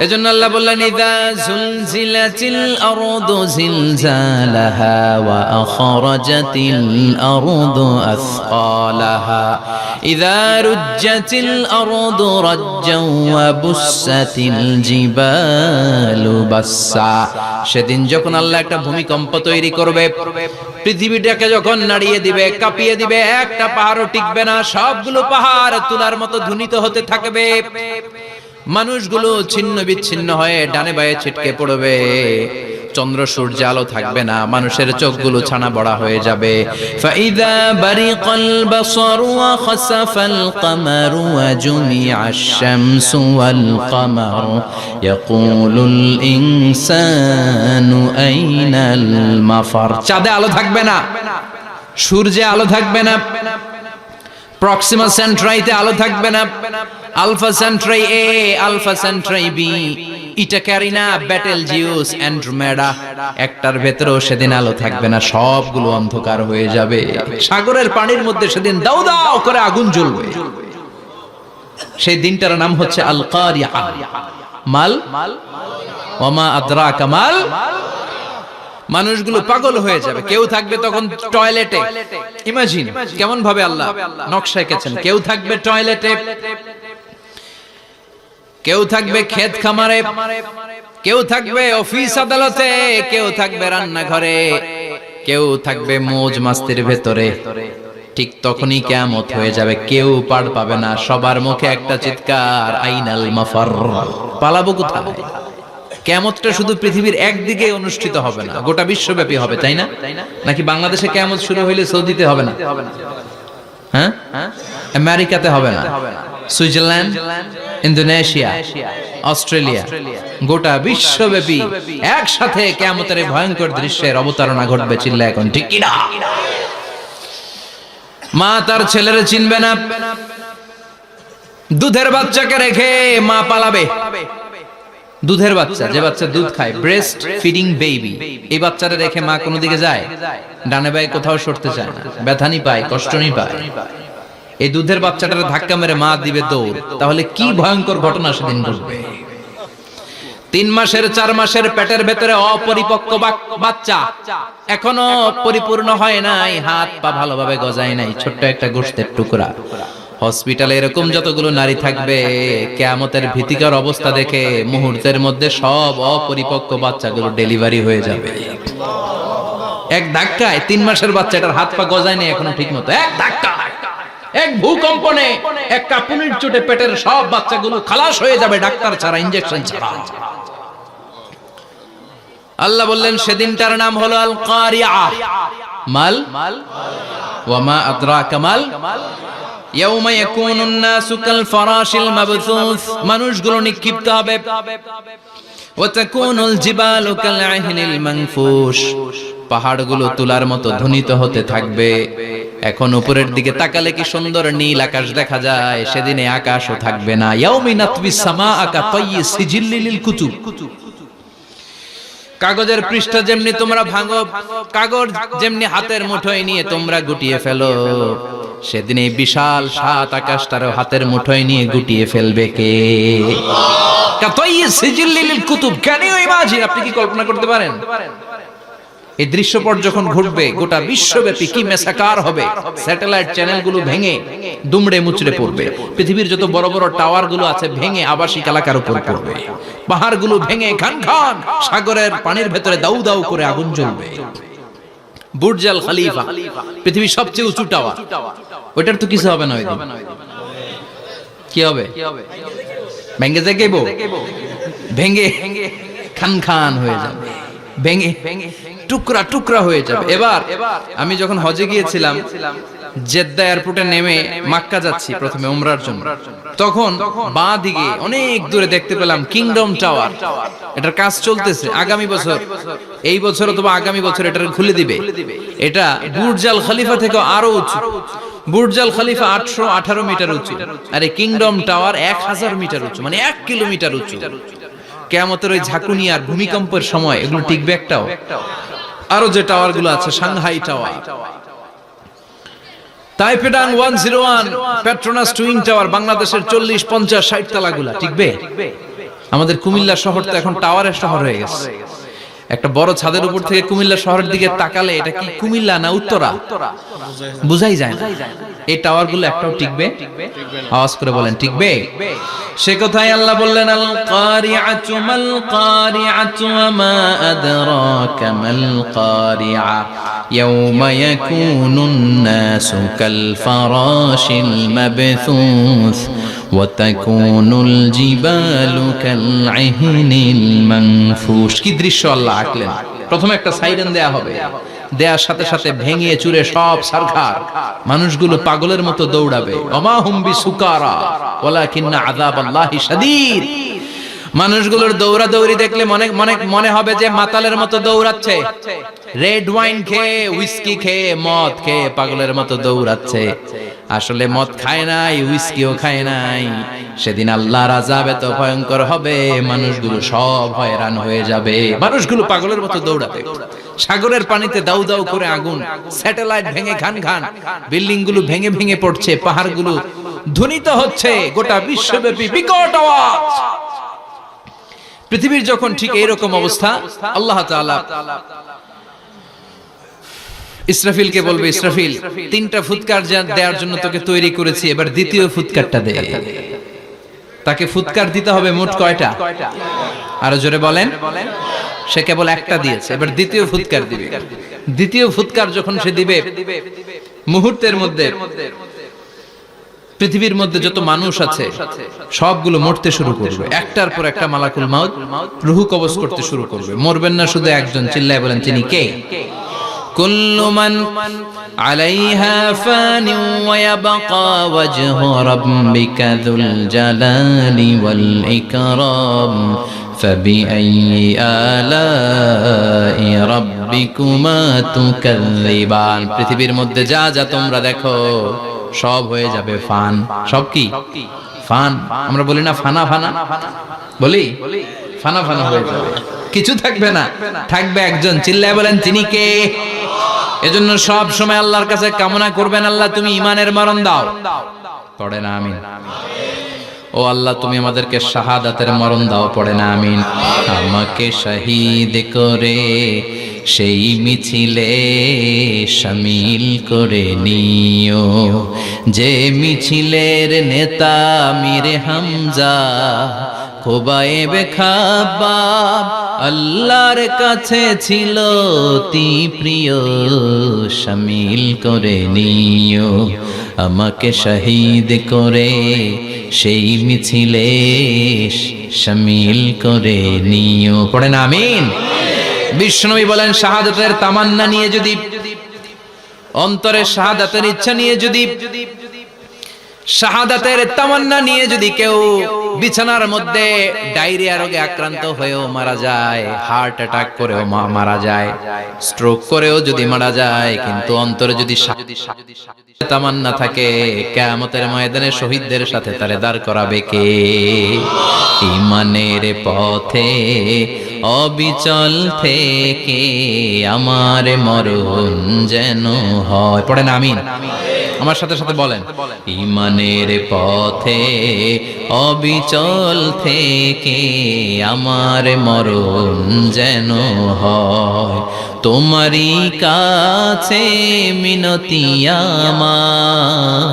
এজন্য আল্লাহ বললেন ইযা যুলজিলাতিল আরদু জিলজালাহা ওয়া আখরাজাতিল আরদু আসকালাহা ইযা রুজ্জাতিল আরদু রাজ্জাও ওয়া বুসাতিল জিবালু বাসসা। সেদিন যখন আল্লাহ একটা ভূমিকম্প তৈরি করবে, পৃথিবীটাকে যখন নাড়িয়ে দিবে, কাঁপিয়ে দিবে, একটা পাহাড়ও টিকবে না, সবগুলো পাহাড় তুলার মতো ধ্বনিত হতে থাকবে। মানুষগুলো ছিন্ন বিচ্ছিন্ন হয়ে ডানে বায়ে ছিটকে পড়বে, চন্দ্র সূর্য আলো থাকবে না, মানুষের চোখগুলো ছানা বড়া হয়ে যাবে। ফাইদা বারিকাল বাসারু ওয়া খাসাফাল কামারু ওয়া জুমিআশ শামসু ওয়াল কামার ইয়াকুলুল ইনসানু আইনাল মাফার। চাঁদে আলো থাকবে না, সূর্যে আলো থাকবে না, প্রক্সিমা সেন্ট্রাইতে আলো থাকবে না, alpha Centauri A, alpha Centauri B, Eta Carinae, Betelgeuse, Andromeda, একটার ভেতরেও সেদিন আলো থাকবে না, সবগুলো অন্ধকার হয়ে যাবে। সাগরের পানির মধ্যে সেদিন দাউ দাউ করে আগুন জ্বলবে। সেই দিনটার নাম হচ্ছে আল কারিআ। মাল ওয়া মা আদরাকা মাল। মানুষগুলো পাগল হয়ে যাবে। কেউ থাকবে তখন টয়লেটে, ইমাজিন কেমন ভাবে আল্লাহ নকশা এঁকেছেন। কেউ থাকবে টয়লেটে, কেউ থাকবে ক্ষেত খামারে, কেউ থাকবে অফিস আদালতে, কেউ থাকবে রান্নাঘরে, কেউ থাকবে মৌজ মাস্তির ভেতরে। ঠিক তখনই কিয়ামত হয়ে যাবে, কেউ পার পাবে না, সবার মুখে একটা চিৎকার, আইনাল মাফার। পালাবো কোথায়? কিয়ামতটা শুধু পৃথিবীর একদিকে অনুষ্ঠিত হবে না, গোটা বিশ্বব্যাপী হবে, তাই না? নাকি বাংলাদেশে কিয়ামত শুরু হইলে সৌদিতে হবে না? হ্যাঁ, আমেরিকাতে হবে না, সুইজারল্যান্ড, ইন্দোনেশিয়া, অস্ট্রেলিয়া, গোটা বিশ্বব্যাপী একসাথে কিয়ামতের ভয়ঙ্কর দৃশ্যের অবতারণা ঘটবে। চিল্লা এখন ঠিক কিনা? মা তার ছেলেরে চিনবে না, দুধের বাচ্চাকে রেখে মা পালাবে। দুধের বাচ্চা, যে বাচ্চা দুধ খায়, ব্রেস্ট ফিডিং বেবি, এই বাচ্চাটা রেখে মা কোনো দিকে যায়? ডানে বায়ে কোথাও সরতে চায় না, ব্যথানি পায়, কষ্টনি পায়। এই দুধের বাচ্চাটার ধাক্কা মেরে মা দিবে দৌড়। তাহলে কি ভয়ঙ্কর ঘটনা সেদিন ঘটবে। 3 মাসের 4 মাসের পেটের ভেতরে অপরিপক্ক বাচ্চা, এখনো পরিপূর্ণ হয় নাই, হাত পা ভালোভাবে গজায় নাই, ছোট্ট একটা গোশতের টুকরা। হসপিটালে এরকম যতগুলো নারী থাকবে, কিয়ামতের ভীতিকর অবস্থা দেখে মুহূর্তের মধ্যে সব অপরিপক্ক বাচ্চাগুলো ডেলিভারি হয়ে যাবে। এক ধাক্কায় 3 মাসের বাচ্চাটার হাত পা গজায় নেই এখনো ঠিক মতো, এক ধাক্কায়, এক ভূকম্পনে, এক কাঁপুনির চোটে পেটের সব বাচ্চাগুলো খালাস হয়ে যাবে, ডাক্তার ছাড়া, ইনজেকশন ছাড়া। আল্লাহ বললেন সেদিনটার নাম হলো আল কারিআ। মাল ওয়া মা আদরাকা মাল। ইয়াউমা ইয়াকুনুন নাসু কাল ফারাশিল মাবথুস, মানুষগুলো নিক্ষিপ্ত হবে। ওয়া তাকুনুল জিবালু কাল আহিনিল মানফুশ, পাহাড়গুলো তুলার মতো ধ্বনিত হতে থাকবে। এখন উপরের দিকে তাকালে কি সুন্দর নীল আকাশ দেখা যায়, সেদিনে আকাশও থাকবে না। ইয়াউমি নাতবিস সামাআ কা তায়্যি সিজিল্লিল কুতুব, কাগজের পৃষ্ঠা যেমনি তোমরা ভাঙো, কাগজ যেমনি হাতের মুঠোয় নিয়ে তোমরা গুটিয়ে ফেলো, সেদিন এই বিশাল 7 আকাশটারও হাতের মুঠোয় নিয়ে গুটিয়ে ফেলবে কে? কাতাইয়ি সিজিল্লিল কুতুব। Can you imagine? আপনি কি কল্পনা করতে পারেন? এই দৃশ্যপট যখন ঘটবে, গোটা বিশ্বব্যাপী কি মেসাকার হবে। স্যাটেলাইট চ্যানেলগুলো ভেঙে দুমড়ে মুচড়ে পড়বে, পৃথিবীর যত বড় বড় টাওয়ার গুলো আছে ভেঙে আবাসিক এলাকার উপর পড়বে, পাহাড়গুলো ভেঙে খান খান সাগরের পানির ভেতরে দাউ দাউ করে আগুন জ্বলবে। বুর্জ আল খলিফা, পৃথিবীর সবচেয়ে উঁচু টাওয়ার, ওটার তো কিছু হবে না। ওই দিন কি হবে? ভেঙে যাইব, ভেঙে খান খান হয়ে যাবে, ভেঙে টুকরা টুকরা হয়ে যাবে। এবার আমি যখন হজে গিয়েছিলাম, জেদ্দা এয়ারপোর্টে নেমে মক্কা যাচ্ছি প্রথমে উমরার জন্য, তখন বাঁ দিকে অনেক দূরে দেখতে পেলাম কিংডম টাওয়ার। এটার কাজ চলতেছে, আগামী বছর এই বছর অথবা আগামী বছর এটা খুলে দিবে। এটা বুর্জ আল খলিফা থেকে আরো উঁচু। বুর্জ আল খলিফা 818 মিটার উঁচু, আর এই কিংডম টাওয়ার 1000 মিটার উঁচু, মানে 1 কিলোমিটার উঁচু। কিয়ামতের ওই ঝাঁকুনি আর ভূমিকম্পের সময় এগুলো টিকবে একটাও? আরো যে টাওয়ার গুলো আছে, Shanghai tower, Taipei 101, Petronas twin tower, বাংলাদেশের 40, 50, 60 তলাগুলা টিকবে? আমাদের কুমিল্লা শহর তো এখন টাওয়ারের শহর হয়ে গেছে। একটা বড় ছাদের উপর থেকে কুমিল্লা শহরের দিকে তাকালে এটা কি কুমিল্লা না উত্তরা বুঝাই যায় না। এই টাওয়ার গুলো একটাও টিকবে? আওয়াজ করে বলেন টিকবে? সে কথাই আল্লাহ বললেন, আল কারিআতু মাল কারিআতু ওয়া মা আদরাকা মাল কারিআ ইয়াওমা ইয়াকুনুন নাসু কাল ফারাশিল মাবথুস ওয়া তাকুনুল জিবালু কাল ইহনিল মানফুশ। কি দৃশ্য আল্লাহ আঁকলেন! প্রথমে একটা সাইরেন দেয়া হবে, দেয়ার সাথে সাথে ভেঙে চুরে সব সারখার, মানুষগুলো পাগলের মতো দৌড়াবে। ওমা হুম বিসুকারা ওয়ালাকিন্না আযাবাল্লাহি শাদীদ। মানুষগুলোর দৌড়াদৌড়ি দেখলে মনে হবে যে মাতালের মতো দৌড়াচ্ছে, রেড ওয়াইন খেয়ে, হুইস্কি খেয়ে, মদ খেয়ে পাগলের মতো দৌড়াচ্ছে। আসলে মদ খায় নাই, হুইস্কিও খায় নাই। সেদিন আল্লাহর আযাব এত ভয়ঙ্কর হবে, মানুষগুলো সব হয়রান হয়ে যাবে, মানুষগুলো পাগলের মতো দৌড়াবে। সাগরের পানিতে দাউ দাউ করে আগুন, স্যাটেলাইট ভেঙে খান খান, বিল্ডিং গুলো ভেঙে ভেঙে পড়ছে, পাহাড়গুলো ধ্বনিত হচ্ছে, গোটা বিশ্বব্যাপী বিকট আওয়াজ। পৃথিবীর যখন ঠিক এইরকম অবস্থা, আল্লাহ তাআলা ইসরাফিলকে বলবে, ইসরাফিল 3টা ফুৎকার দেওয়ার জন্য তোকে তৈরি করেছি, এবার দ্বিতীয় ফুৎকারটা দে। তাকে ফুৎকার দিতে হবে মোট কয়টা? আরো জোরে বলেন। সে কেবল একটা দিয়েছে, এবার দ্বিতীয় ফুৎকার দিবে। দ্বিতীয় ফুৎকার যখন সে দিবে, মুহূর্তের মধ্যে পৃথিবীর মধ্যে যত মানুষ আছে সবগুলো মরতে শুরু করবে। একটার পর একটা মালাকুল মাউত রূহ কবজ করতে শুরু করবে। মরবেন না শুধু একজন, চিল্লায় বলেন তিনি কে? কুল্লু মান আলাইহা ফানি ওয়া ইয়াবকা ওয়াজহু রাব্বিকা যুল জালালি ওয়াল ইকরাম ফাবিআইয়ি আলাই রাব্বিকুমা তুকাযযিবান। পৃথিবীর মধ্যে যা যা তোমরা দেখো সব হয়ে যাবে ফান। সব কি? ফান। আমরা বলি না ফানা ফানা, বলি ফানা ফানা হয়ে যাবে, কিছু থাকবে না, থাকবে একজন। চিল্লায় বলেন তিনি কে? এজন্য সব সময় আল্লাহর কাছে কামনা করবেন, আল্লাহ তুমি ঈমানের মরণ দাও। পড়ে না আমিন? ও আল্লাহ তুমি আমাদেরকে শাহাদাতের মরণ দাও। পড়ে না আমিন? আমাকে শহীদ করে সেই মিছিলে শামিল করে নিও, যে মিছিলের নেতা মীরে হামজা খোবায়েবে খাব্বাব আল্লাহর কাছে ছিল অতি প্রিয়। শামিল করে নিও আমাকে শহীদ করে সেই মিছিলে শামিল করে নিও। পড়েন আমিন? বিশ্বনবী বলেন, শাহাদাতের তামান্না নিয়ে যদি, অন্তরে শাহাদাতের ইচ্ছা নিয়ে যদি, শাহাদাতের তামান্না নিয়ে যদি কেউ বিছানার মধ্যে ডায়রিয়া রোগে আক্রান্ত হয়েও মারা যায়, হার্ট অ্যাটাক করেও মারা যায়, স্ট্রোক করেও যদি মারা যায়, কিন্তু অন্তরে যদি তামান্না থাকে, কিয়ামতের ময়দানে শহীদদের সাথে তারে দাঁড় করাবে কে? ঈমানের পথে অবিচল থেকে আমার মরণ যেন হয়। পড়েন আমিন? আমার সাথে সাথে বলেন, ঈমানের পথে অবিচল থেকে আমার মরণ যেন হয়। তোমারই কাছে মিনতি আমার,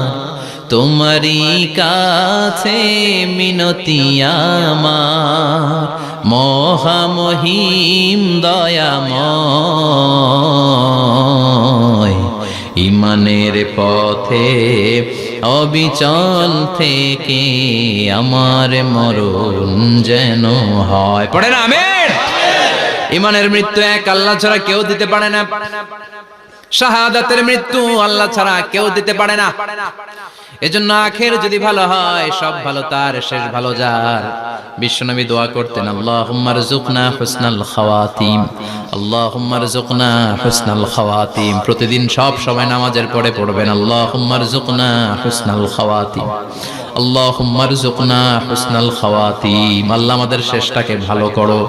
তোমারই কাছে মিনতি আমার, মহামহিম দয়াময়। ঈমানের পথে অবিচল থেকে আমার মরণ যেন হয়। পড়েন আমিন? ঈমানের মৃত্যু এক, আল্লাহ ছাড়া কেউ দিতে পারে না। শাহাদাতের মৃত্যু আল্লাহ ছাড়া কেউ দিতে পারে না। এজন্য আখের যদি ভালো হয় সব ভালো তার, শেষ ভালো যার। বিশ্বনবী দোয়া করতেন, আল্লাহুম্মা রযুকনা হুসনাল খাওয়াতিম, আল্লাহুম্মা রযুকনা হুসনাল খাওয়াতিম। প্রতিদিন সব সময় নামাজের পরে পড়বেন, আল্লাহুম্মা রযুকনা হুসনাল খাওয়াতিম, আল্লাহুম্মা রযুকনা হুসনাল খাওয়াতিম। আল্লাহ আমাদের শেষটাকে ভালো করো,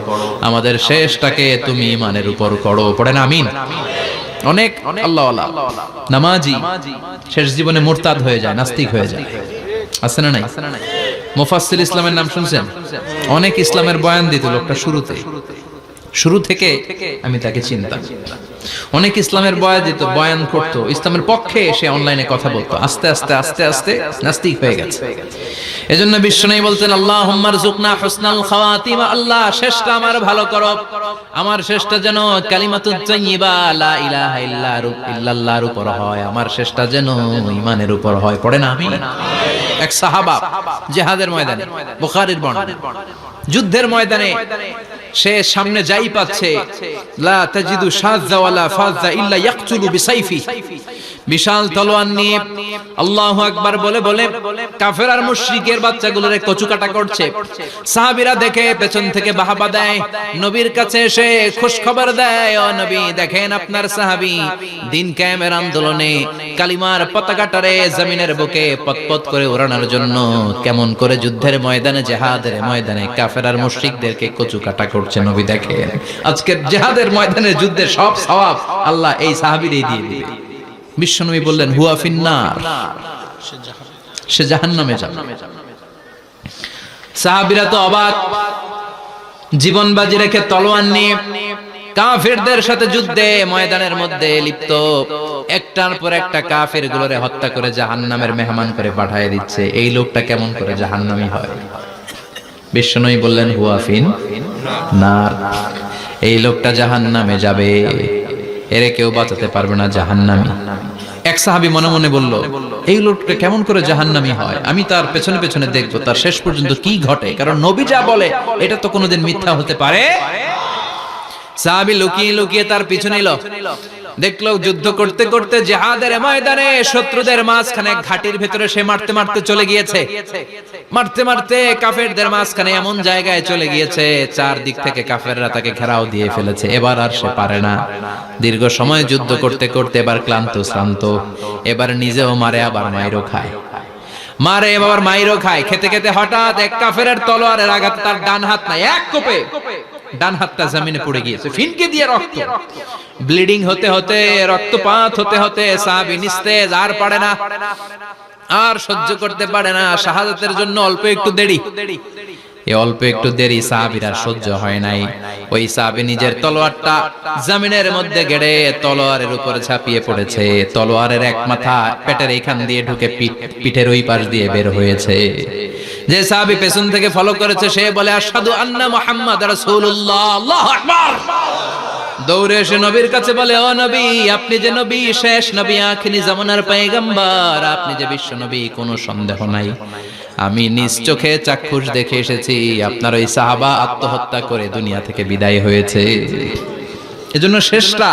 আমাদের শেষটাকে তুমি ঈমানের উপর করো। পড়েন আমিন। অনেক আল্লাহওয়ালা নামাজি শেষ জীবনে মুরতাদ হয়ে যায়, নাস্তিক হয়ে যায়, আছে না নাই? মুফাসসির ইসলামের নাম শুনছেন? অনেক ইসলামের বয়ান দিত লোকটা শুরু থেকে আমি তাকে চিনতাম। অনেক ইসলামের বয়ান করতো, ইসলামের পক্ষে সে অনলাইনে কথা বলতো। আস্তে আস্তে আস্তে আস্তে নাস্তিক হয়ে গেছে। এজন্য বিশ্বনবী বলতেন, আল্লাহুম্মা রযুকনা হুসনাল খাওয়াতিম, আল্লাহ শেষটা আমার ভালো করো, আমার শেষটা যেন কালিমাতুত তাইয়্যিবা লা ইলাহা ইল্লাল্লাহর উপর হয়, আমার শেষটা যেন ঈমানের উপর হয়। পড়েন আমিন। এক সাহাবা জিহাদের ময়দানে, বুখারীর বর্ণনা, যুদ্ধের ময়দানে সে সামনে যাই পাচ্ছে, লা তাজিদু শাযযা ওয়ালা ফাযযা ইল্লা ইয়াকতুলু বিসাইফি, বিশাল তলোয়ার নিয়ে আল্লাহু আকবার বলে বলে কাফের আর মুশরিকের বাচ্চাগুলোরে কচুকাটা করছে। সাহাবীরা দেখে পেছন থেকে বাহাবা দেয়, নবীর কাছে এসে খুশ খবর দেয়, ও নবী দেখেন আপনার সাহাবী দিন কায়েমের আন্দোলনে কালিমার পতাকাটারে জমিনের বুকে পতপত করে ওড়ানোর জন্য কেমন করে যুদ্ধের ময়দানে, জিহাদের ময়দানে কাফের আর মুশরিকদেরকে কচুকাটা করছে। নবী দেখেন আজকের জিহাদের ময়দানে যুদ্ধের সব সওয়াব আল্লাহ এই সাহাবীরই দিয়ে দিবে। বিশ্বনবী বললেন, হুয়া ফিন্নার, সে জাহান্নামে যাবে। সাহাবীরা তো অবাক, জীবন বাজি রেখে তলোয়ার নিয়ে কাফেরদের সাথে যুদ্ধে ময়দানের মধ্যে লিপ্ত, একটার পর একটা কাফের গুলোরে হত্যা করে জাহান্নামের মেহমান করে পাঠিয়ে দিচ্ছে। এই লোকটা কেমন করে জাহান্নামী হয়? বিশ্বনবী বললেন, হুয়া ফিন্নার, এই লোকটা জাহান্নামে যাবে, এরে কেউ বাঁচাতে পারবে না, জাহান্নামী। এক সাহাবী মনে মনে বলল, এই লোকটা কেমন করে জাহান্নামী হয়, আমি তার পেছনে পেছনে দেখবো তার শেষ পর্যন্ত কি ঘটে, কারণ নবী যা বলে এটা তো কোনোদিন মিথ্যা হতে পারে। সাহাবী লুকিয়ে লুকিয়ে তার পিছনে এলো, দেখলো যুদ্ধ করতে করতে জিহাদের ময়দানে শত্রুদের মাঝখানে ঘাটির ভেতরে সে মারতে মারতে চলে গিয়েছে, মারতে মারতে কাফেরদের মাঝখানে এমন জায়গায় চলে গিয়েছে চারদিক থেকে কাফেররা তাকে ঘেরাও দিয়ে ফেলেছে। এবার আর সে পারে না, দীর্ঘ সময় যুদ্ধ করতে করতে এবার ক্লান্ত শ্রান্ত, এবার নিজেও মারে আবার মাইরও খায়, মারে আবার মাইরও খায়। খেতে খেতে হঠাৎ এক কাফেরের তলোয়ারের আঘাতে তার ডান হাত নাই, এক কোপে ডান হাতটা জমিনে পড়ে গিয়েছে, ফিনকে দিয়ে রক্ত, ব্লিডিং হতে হতে, রক্তপাত হতে হতে সাহাবী নিস্তেজ, আর পারে না, আর সহ্য করতে পারে না। শাহাদাতের জন্য অল্প একটু দেরি, এই অল্প একটু দেরি সাহাবীর আর সহ্য হয় নাই। ওই সাহাবী নিজের তলোয়ারটা জমিনের মধ্যে গেড়ে তলোয়ারের উপরে ঝাঁপিয়ে পড়েছে। তলোয়ারের এক মাথা পেটের এইখান দিয়ে ঢুকে পিঠের ওই পাশ দিয়ে বের হয়েছে। যে সাহাবী পেছন থেকে ফলো করেছে সে বলে, আশহাদু আন্না মুহাম্মাদ রাসূলুল্লাহ, আল্লাহু আকবার। দৌড়ে এসে নবীর কাছে বলে, ও নবী, আপনি যে নবী, শেষ নবী, আখিরি জামানার পয়গম্বর, আপনি যে বিশ্ব নবী, কোনো সন্দেহ নাই, আমি নিজ চোখে চাক্ষুষ দেখে এসেছি আপনার ওই সাহাবা আত্মহত্যা করে দুনিয়া থেকে বিদায় হয়েছে। এজন্য শেষটা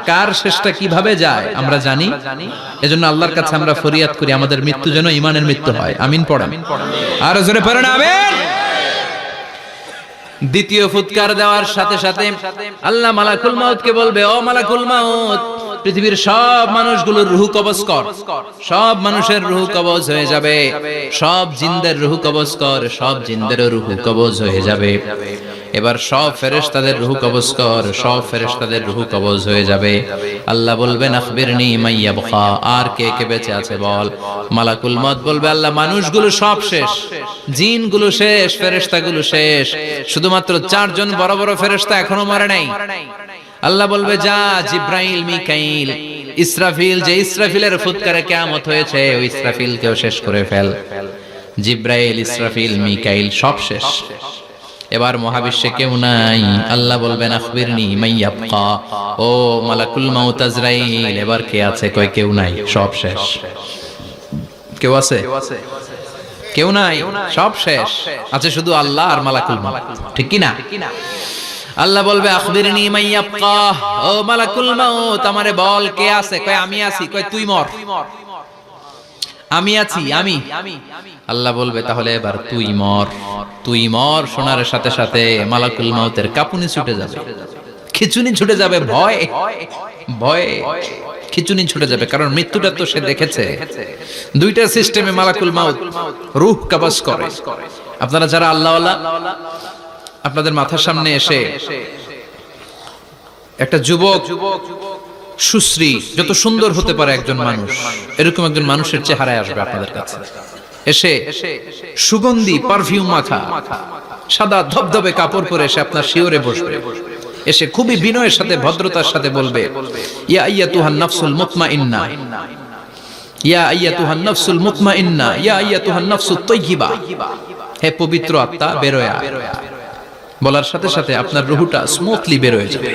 কার, শেষটা কিভাবে যায় আমরা জানি। এজন্য আল্লাহর কাছে আমরা ফরিয়াদ করি আমাদের মৃত্যু যেন ঈমানের মৃত্যু হয়। আমিন পড়েন, আর জোরে পড়েন আমিন। দ্বিতীয় ফুৎকার দেওয়ার সাথে সাথে আল্লাহ মালাকুল মাউতকে বলবে, ও মালাকুল মাউত, পৃথিবীর সব মানুষগুলোর রূহ কবজ কর, সব মানুষের রূহ কবজ হয়ে যাবে, সব জিনদের রূহ কবজ কর, সব জিনদেরও রূহ কবজ হয়ে যাবে। এবার সব ফেরেশতাদের রূহ কবজ কর, সব ফেরেশতাদের রূহ কবজ হয়ে যাবে। আল্লাহ বলবেন, আখবিরনি মাইয়াবকা, আর কে কে বেঁচে আছে বল। মালাকুল মউত বলবে, আল্লাহ মানুষগুলো সব শেষ, জিনগুলো শেষ, ফেরেশতাগুলো শেষ, শুধুমাত্র চারজন বড় বড় ফেরেশতা এখনো মরে নাই। আল্লাহ বলবে, যা জিব্রাইল, মিকাইল, ইসরাফিল, যে ইসরাফিলের ফুৎকারে কিয়ামত হয়েছে ওই ইসরাফিলকেও শেষ করে ফেল। জিব্রাইল, ইসরাফিল, মিকাইল সব শেষ, এবার মহাবিশ্বে কেউ নাই। আল্লাহ বলবেন, আখবিরনি মাইয়াবকা, ও মালাকুল মাউত আজরাইল, এবার কে আছে? কয় কেউ নাই, সব শেষ। কেউ আছে? কেউ নাই, সব শেষ, আছে শুধু আল্লাহ আর মালাকুল মাউত, ঠিক কি না? আল্লাহ বলবে, আখবিরনি মাইয়াবকা, ও মালাকুল মাউত আমারে বল কে আছে? কয় আমি আছি। কয় তুই মর। আমি আছি, আমি। আল্লাহ বলবে তাহলে এবার তুই মর, তুই মর। শোনার সাথে সাথে মালাকুল মাউতের কাঁপুনি ছুটে যাবে, খিচুনি ছুটে যাবে, ভয় ভয়ে খিচুনি ছুটে যাবে, কারণ মৃত্যুটা তো সে দেখেছে। দুইটা সিস্টেমে মালাকুল মাউত রূহ কবজ করে। আপনারা যারা আল্লাহওয়ালা, আপনাদের মাথার সামনে এসে একটা যুবক, সুশ্রী, যত সুন্দর হতে পারে একজন মানুষ, এরকম একজন মানুষের চেহারায় আসবে আপনাদের কাছে, এসে সুগন্ধি পারফিউম মাখা সাদা ধবধবে কাপড় পরে এসে আপনার শিওরে বসবে, এসে খুবই বিনয়ের সাথে ভদ্রতার সাথে বলবে, ইয়া আইয়াতুহান নাফসুল মুতমাইন্না, ইয়া আইয়াতুহান নাফসুল মুতমাইন্না, ইয়া আইয়াতুহান নাফসুত তাইয়্যিবা, হে পবিত্র আত্মা বেরোয় আয়। বলার সাথে সাথে আপনার রূহটা স্মুথলি বেরোয় যাবে।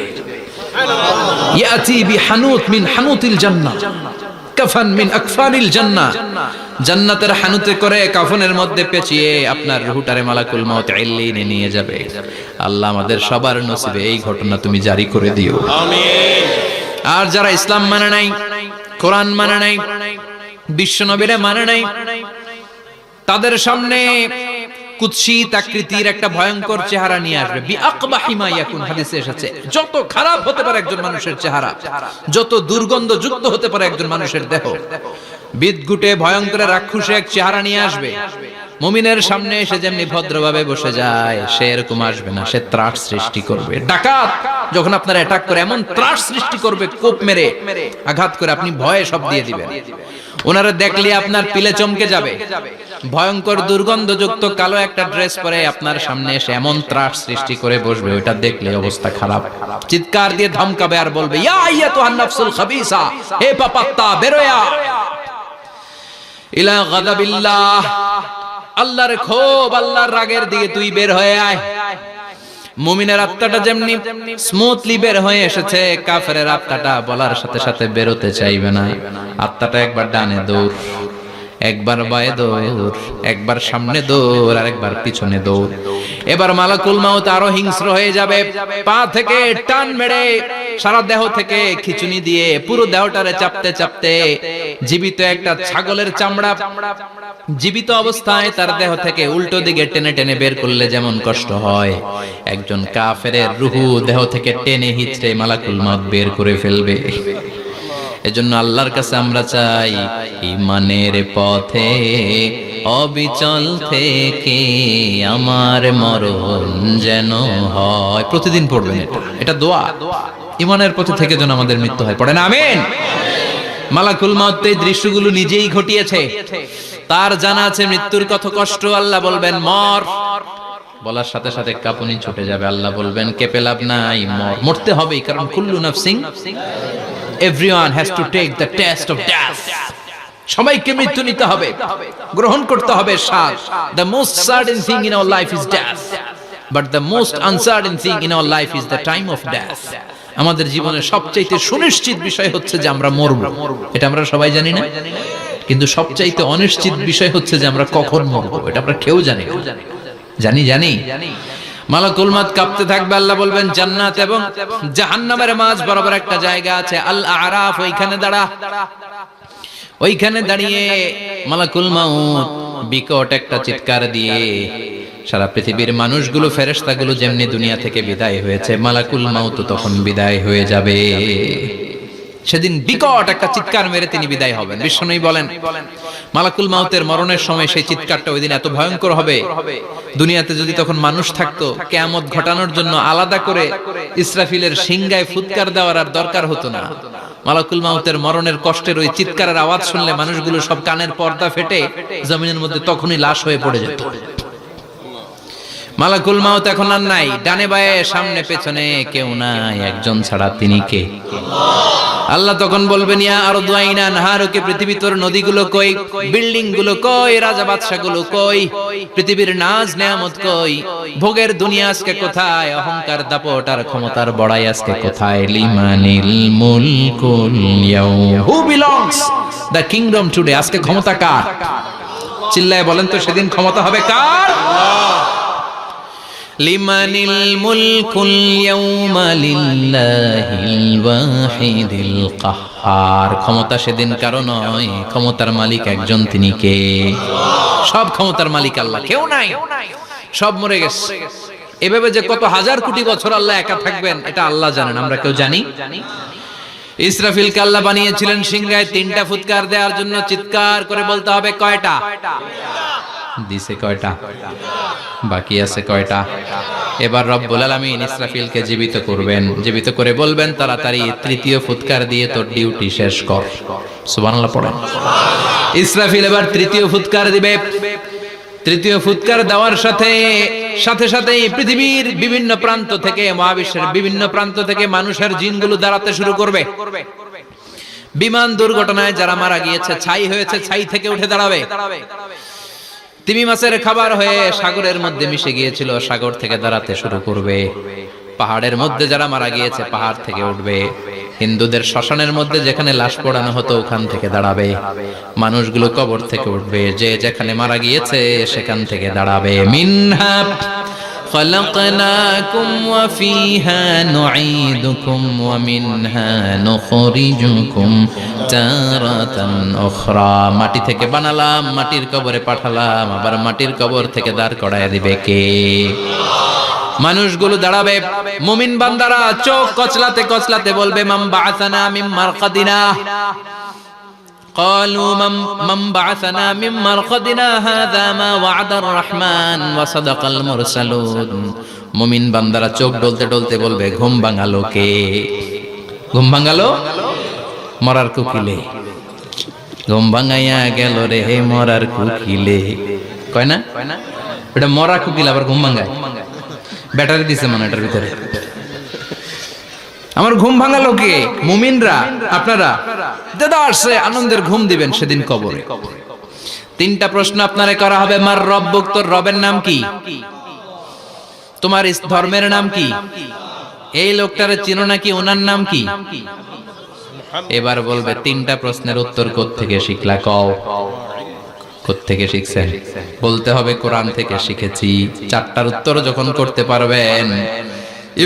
ইয়াতি বিহানুত মিন হানুতিল জান্নাহ, কাফান মিন আকফানিল জান্নাহ, জান্নাতের হানুতে করে কাফনের মধ্যে পেঁচিয়ে আপনার রূহটারে মালাকুল মাউত ইল্লিনে নিয়ে যাবে। আল্লাহ আমাদের সবার নসিবে এই ঘটনা তুমি জারি করে দিও, আমিন। আর যারা ইসলাম মানে নাই, কোরআন মানে নাই, বিশ্ব নবীরে মানে নাই, তাদের সামনে কুৎসিত আকৃতির একটা ভয়ঙ্কর চেহারা নিয়ে আসবে। বিআকবাহি মা ইয়াকুন, হাদিসে এসেছে যত খারাপ হতে পারে একজন মানুষের চেহারা, যত দুর্গন্ধযুক্ত হতে পারে একজন মানুষের দেহ, বিদঘুটে ভয়ঙ্কর রাক্ষসে এক চেহারা নিয়ে আসবে। মুমিনের সামনে এসে যেমনি ভদ্রভাবে বসে যায়, সে এরকম আসবে না, সে ত্রাস সৃষ্টি করবে। ডাকাত যখন আপনার অ্যাটাক করে এমন ত্রাস সৃষ্টি করবে, কোপ মেরে আঘাত করে আপনি ভয়ে সব দিয়ে দিবেন। ওনারা দেখলে আপনার পিলে চমকে যাবে। ভয়ঙ্কর দুর্গন্ধযুক্ত কালো একটা ড্রেস পরে আপনার সামনে এসে এমন ত্রাস সৃষ্টি করে বসবে, ওটা দেখলে অবস্থা খারাপ। চিৎকার দিয়ে ধমকাবে আর বলবে, ইয়া আইয়াতুহান নাফসুল খাবিসা, হে পাপাত্তা বেরোয়া ইলা গাদাবিল্লাহ, আল্লাহর ক্ষোভ, আল্লাহর রাগের দিকে তুই বের হয়ে আয়। মুমিনের আত্মাটা যেমনি স্মুথলি বের হয়ে এসেছে, কাফেরের আত্মাটা বলার সাথে সাথে বেরোতে চাইবে না। আত্মাটা একবার ডানে দৌড়, একবার বায়ে দৌড়, একবার সামনে দৌড়, আর একবার পিছনে দৌড়। এবার মালাকুল মাউত আরো হিংস্র হয়ে যাবে, পা থেকে টান মেরে সারা দেহ থেকে খিচুনি দিয়ে পুরো দেহটারে চাপতে চাপতে জীবিত একটা ছাগলের চামড়া জীবিত অবস্থায় তার দেহ থেকে উল্টো দিকে টেনে টেনে বের করলে যেমন কষ্ট হয়, একজন কাফেরের রূহ দেহ থেকে টেনে হিচড়ে মালাকুল মাউত বের করে ফেলবে। এজন্য আল্লাহর কাছে আমরা চাই, ঈমানের পথে অবিচল থেকে আমার মরণ যেন হয়। প্রতিদিন পড়বেন এটা, এটা দোয়া। ঈমানের পথে থেকে যেন আমাদের মৃত্যু হয়, পড়েন আমিন। মালাকুল মাউত এই দৃশ্যগুলো নিজেই ঘটিয়েছে, তার জানা আছে মৃত্যুর কত কষ্ট। আল্লাহ বলবেন মর, বলার সাথে সাথে কাঁপুনি ছুটে যাবে। আল্লাহ বলবেন কেঁপে লাভ নাই, মর, মরতে হবেই, কারণ কুল্লু নাফসিন, everyone has to take the test of death. সবাইকে মৃত্যু নিতে হবে, গ্রহণ করতে হবে স্বাদ। The most certain thing in our life is death, but the most uncertain thing in our life is the time of death. আমাদের জীবনের সবচাইতে সুনিশ্চিত বিষয় হচ্ছে যে আমরা মরব, এটা আমরা সবাই জানি না, কিন্তু সবচাইতে অনিশ্চিত বিষয় হচ্ছে যে আমরা কখন মরব, এটা আমরা কেউ জানি না। জানি মালাকুল মাউত কাঁপতে থাকবে। আল্লাহ বলবেন জান্নাত এবং জাহান্নামের মাঝ বরাবর একটা জায়গা আছে, আল আরাফ, ওইখানে দাঁড়া। ওইখানে দাঁড়িয়ে মালাকুল মাউত বিকট একটা চিৎকার দিয়ে সারা পৃথিবীর মানুষগুলো, ফেরেশতাগুলো যেমনি দুনিয়া থেকে বিদায় হয়েছে, মালাকুল মাউত তখন বিদায় হয়ে যাবে। সেদিন বিকট একটা চিৎকার মেরে তিনি বিদায় হবেন। বিশ্বনবী বলেন মালাকুল মাউতের মরণের সময় সেই চিৎকারটা ওই দিন এত ভয়ঙ্কর হবে, দুনিয়াতে যদি তখন মানুষ থাকতো, কিয়ামত ঘটানোর জন্য আলাদা করে ইসরাফিলের সিংগায় ফুৎকার দেওয়ার আর দরকার হতো না। মালাকুল মাউতের মরণের কষ্টের ওই চিৎকারের আওয়াজ শুনলে মানুষগুলো সব কানের পর্দা ফেটে জমিনের মধ্যে তখনই লাশ হয়ে পড়ে যেত। মালাকুল মাউত এখন আর নাই, ডানে বায়ে সামনে পেছনে কেউ নাই, একজন ছাড়া তিনি কে? আল্লাহ তখন বলবেন ইয়া আরদু আইনা নাহারুকে, পৃথিবী তোর নদীগুলো কই, বিল্ডিং গুলো কই, রাজা বাদশা গুলো কই, পৃথিবীর নাজ নেয়ামত কই, ভোগের দুনিয়া আজকে কোথায়, অহংকার দাপট আর ক্ষমতার বড়াই আজকে কোথায়? লিমানিল মুলকুল ইয়াউম, who belongs the kingdom today, আজকে ক্ষমতা কার? চিল্লায় বলেন তো সেদিন ক্ষমতা হবে কার? লিমানিল মুলকুল ইয়াউমা লিল্লাহিল ওয়াহিদিল কাহ্হার। কাহার, ক্ষমতা সেদিন কারো নয়, ক্ষমতার মালিক একজন, তিনি কে? সব ক্ষমতার মালিক আল্লাহ, কেউ নাই, সব মরে গেছে। এভাবে যে কত হাজার কোটি বছর আল্লাহ একা থাকবেন এটা আল্লাহ জানেন, আমরা কেউ জানি? ইসরাফিলকে আল্লাহ বানিয়েছিলেন সিংহায় 3টা ফুৎকার দেওয়ার জন্য। চিৎকার করে বলতে হবে কয়টা? দিছে কয়টা? বাকি আছে কয়টা? এবার রব্বুল আলামিন ইসরাফিলকে জীবিত করবেন, জীবিত করে বলবেন তাড়াতাড়ি 3য় ফুৎকার দিয়ে তোর ডিউটি শেষ কর। সুবহানাল্লাহ পড়েন। ইসরাফিল এবার 3য় ফুৎকার দিবে। 3য় ফুৎকার দেওয়ার সাথে সাথেই পৃথিবীর বিভিন্ন প্রান্ত থেকে, মহাবিশ্বের বিভিন্ন প্রান্ত থেকে মানুষের জিনগুলো দাঁড়াতে শুরু করবে। বিমান দুর্ঘটনায় যারা মারা গিয়েছে, ছাই হয়েছে, ছাই থেকে উঠে দাঁড়াবে। তিমি মাছের খাবার হয়ে সাগরের মধ্যে মিশে গিয়েছিল, সাগর থেকে দাঁড়াতে শুরু করবে। পাহাড়ের মধ্যে যারা মারা গিয়েছে, পাহাড় থেকে উঠবে। হিন্দুদের শ্মশানের মধ্যে যেখানে লাশ পোড়ানো হতো, ওখান থেকে দাঁড়াবে। মানুষগুলো কবর থেকে উঠবে, যে যেখানে মারা গিয়েছে সেখান থেকে দাঁড়াবে। মিনহা خلقناكم وفيها نعيدكم ومنها نخرجكم تارة أخرى। মাটি থেকে বানালাম, মাটির কবরে পাঠালাম, আবার মাটির কবর থেকে দাঁড় করায় দিবে কে? মানুষগুলো দাঁড়াবে। মুমিন বান্দারা চোখ কচলাতে কচলাতে বলবে মান বাআসানা মিন মারকাদিনা। قالوا من بعثنا من مرقدنا هذا ما وعد الرحمن وصدق المرسلون। মুমিন বান্দারা চোখ ডলতে ডলতে বলবে ঘুম ভাঙালো কে? ঘুম ভাঙালো মরার কুকিলে। ঘুম ভাঙাইয়া গেল রে মরার কুকিলে। কয় না এটা মরা কুকিল আবার ঘুম ভাঙায়? ব্যাটারি দিছে মনে এটার ভিতরে। আমার ঘুম ভাঙালো কে? মুমিনরা, আপনারা দেদারসে আনন্দের ঘুম দিবেন সেদিন কবরে। 3টা প্রশ্ন আপনারে করা হবে। মার রব্বুক, তোর রবের নাম কি? তোমার ধর্মের নাম কি? এই লোকটারে চিনো নাকি? ওনার নাম কি? এবার বলবে 3টা প্রশ্নের উত্তর কোত্থেকে শিখলা? কও কোত্থেকে শিখছেন? বলতে হবে কোরআন থেকে শিখেছি। 4টার উত্তর যখন করতে পারবেন,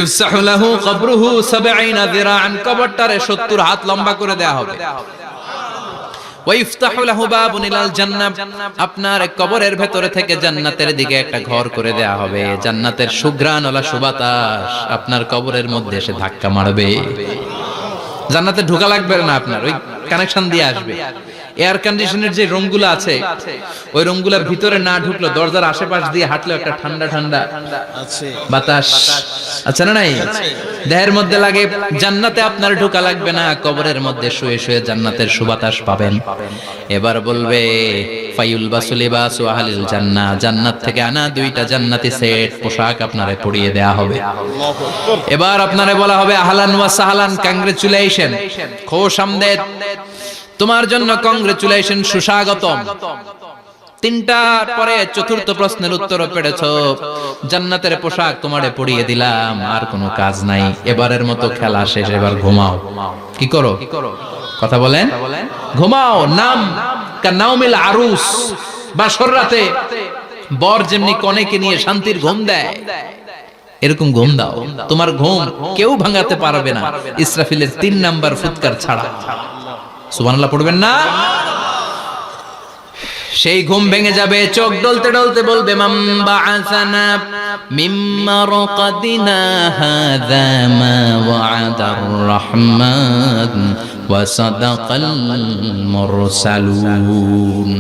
ইফসাহু লাহু কবরুহু 70 যিরাআন, কবরটারে 70 হাত লম্বা করে দেয়া হবে। ওয়া ইফতাহু লাহু বাবুন ইলাল জান্নাহ, আপনার কবরের ভেতরে থেকে জান্নাতের দিকে একটা ঘর করে দেয়া হবে। জান্নাতের সুঘ্রাণওয়ালা সুবাতাস আপনার কবরের মধ্যে এসে ধাক্কা মারবে। জান্নাতে ঢোকা লাগবে না, আপনার ওই কানেকশন দিয়ে আসবে। এয়ার কন্ডিশনের যে রুমগুলো আছে, ওই রুমগুলোর ভিতরে না ঢুকলো, দরজার আশেপাশ দিয়ে হাঁটলে একটা ঠান্ডা ঠান্ডা বাতাস আছে না নাই? দেহের মধ্যে লাগে। জান্নাতে আপনার ঢোকা লাগবে না, কবরের মধ্যে শুয়ে শুয়ে জান্নাতের সুবাতাস পাবেন। এবার বলবে ফায়ুলবাসু লিবাসু আহলিল জান্নাহ, জান্নাত থেকে আনা 2টা জান্নাতি সেট পোশাক আপনারে পরিয়ে দেয়া হবে। এবার আপনারে বলা হবে আহলান ওয়া সাহলান, কংগ্রেচুলেশন, খোশ আমদেদ, তোমার জন্য কংগ্রেচুলেশন, সুস্বাগতম। 3টার পরে 4র্থ প্রশ্নের উত্তরও পেরেছো। জান্নাতের পোশাক তোমারে পরিয়ে দিলাম, আর কোনো কাজ নাই। এবারের মতো খেলা শেষ, এবার ঘুমাও। কি করো? কথা বলেন। ঘুমাও। নাম কানাউমিল আরুস, বাসর রাতে বর যেমনি কনেকে নিয়ে শান্তির ঘুম দেয়, এরকম ঘুম দাও। তোমার ঘুম কেউ ভাঙাতে পারবে না ইসরাফিলের 3 নাম্বার ফুৎকার ছাড়া। সুবহানাল্লাহ পড়বেন না? সেই ঘুম ভেঙে যাবে। চোখ ডলতে ডলতে বলবে মান বাআসানা মিন মারকাদিনা হাযা মা ওয়া'দার রাহমান ওয়া সাদাকাল মুরসালুন।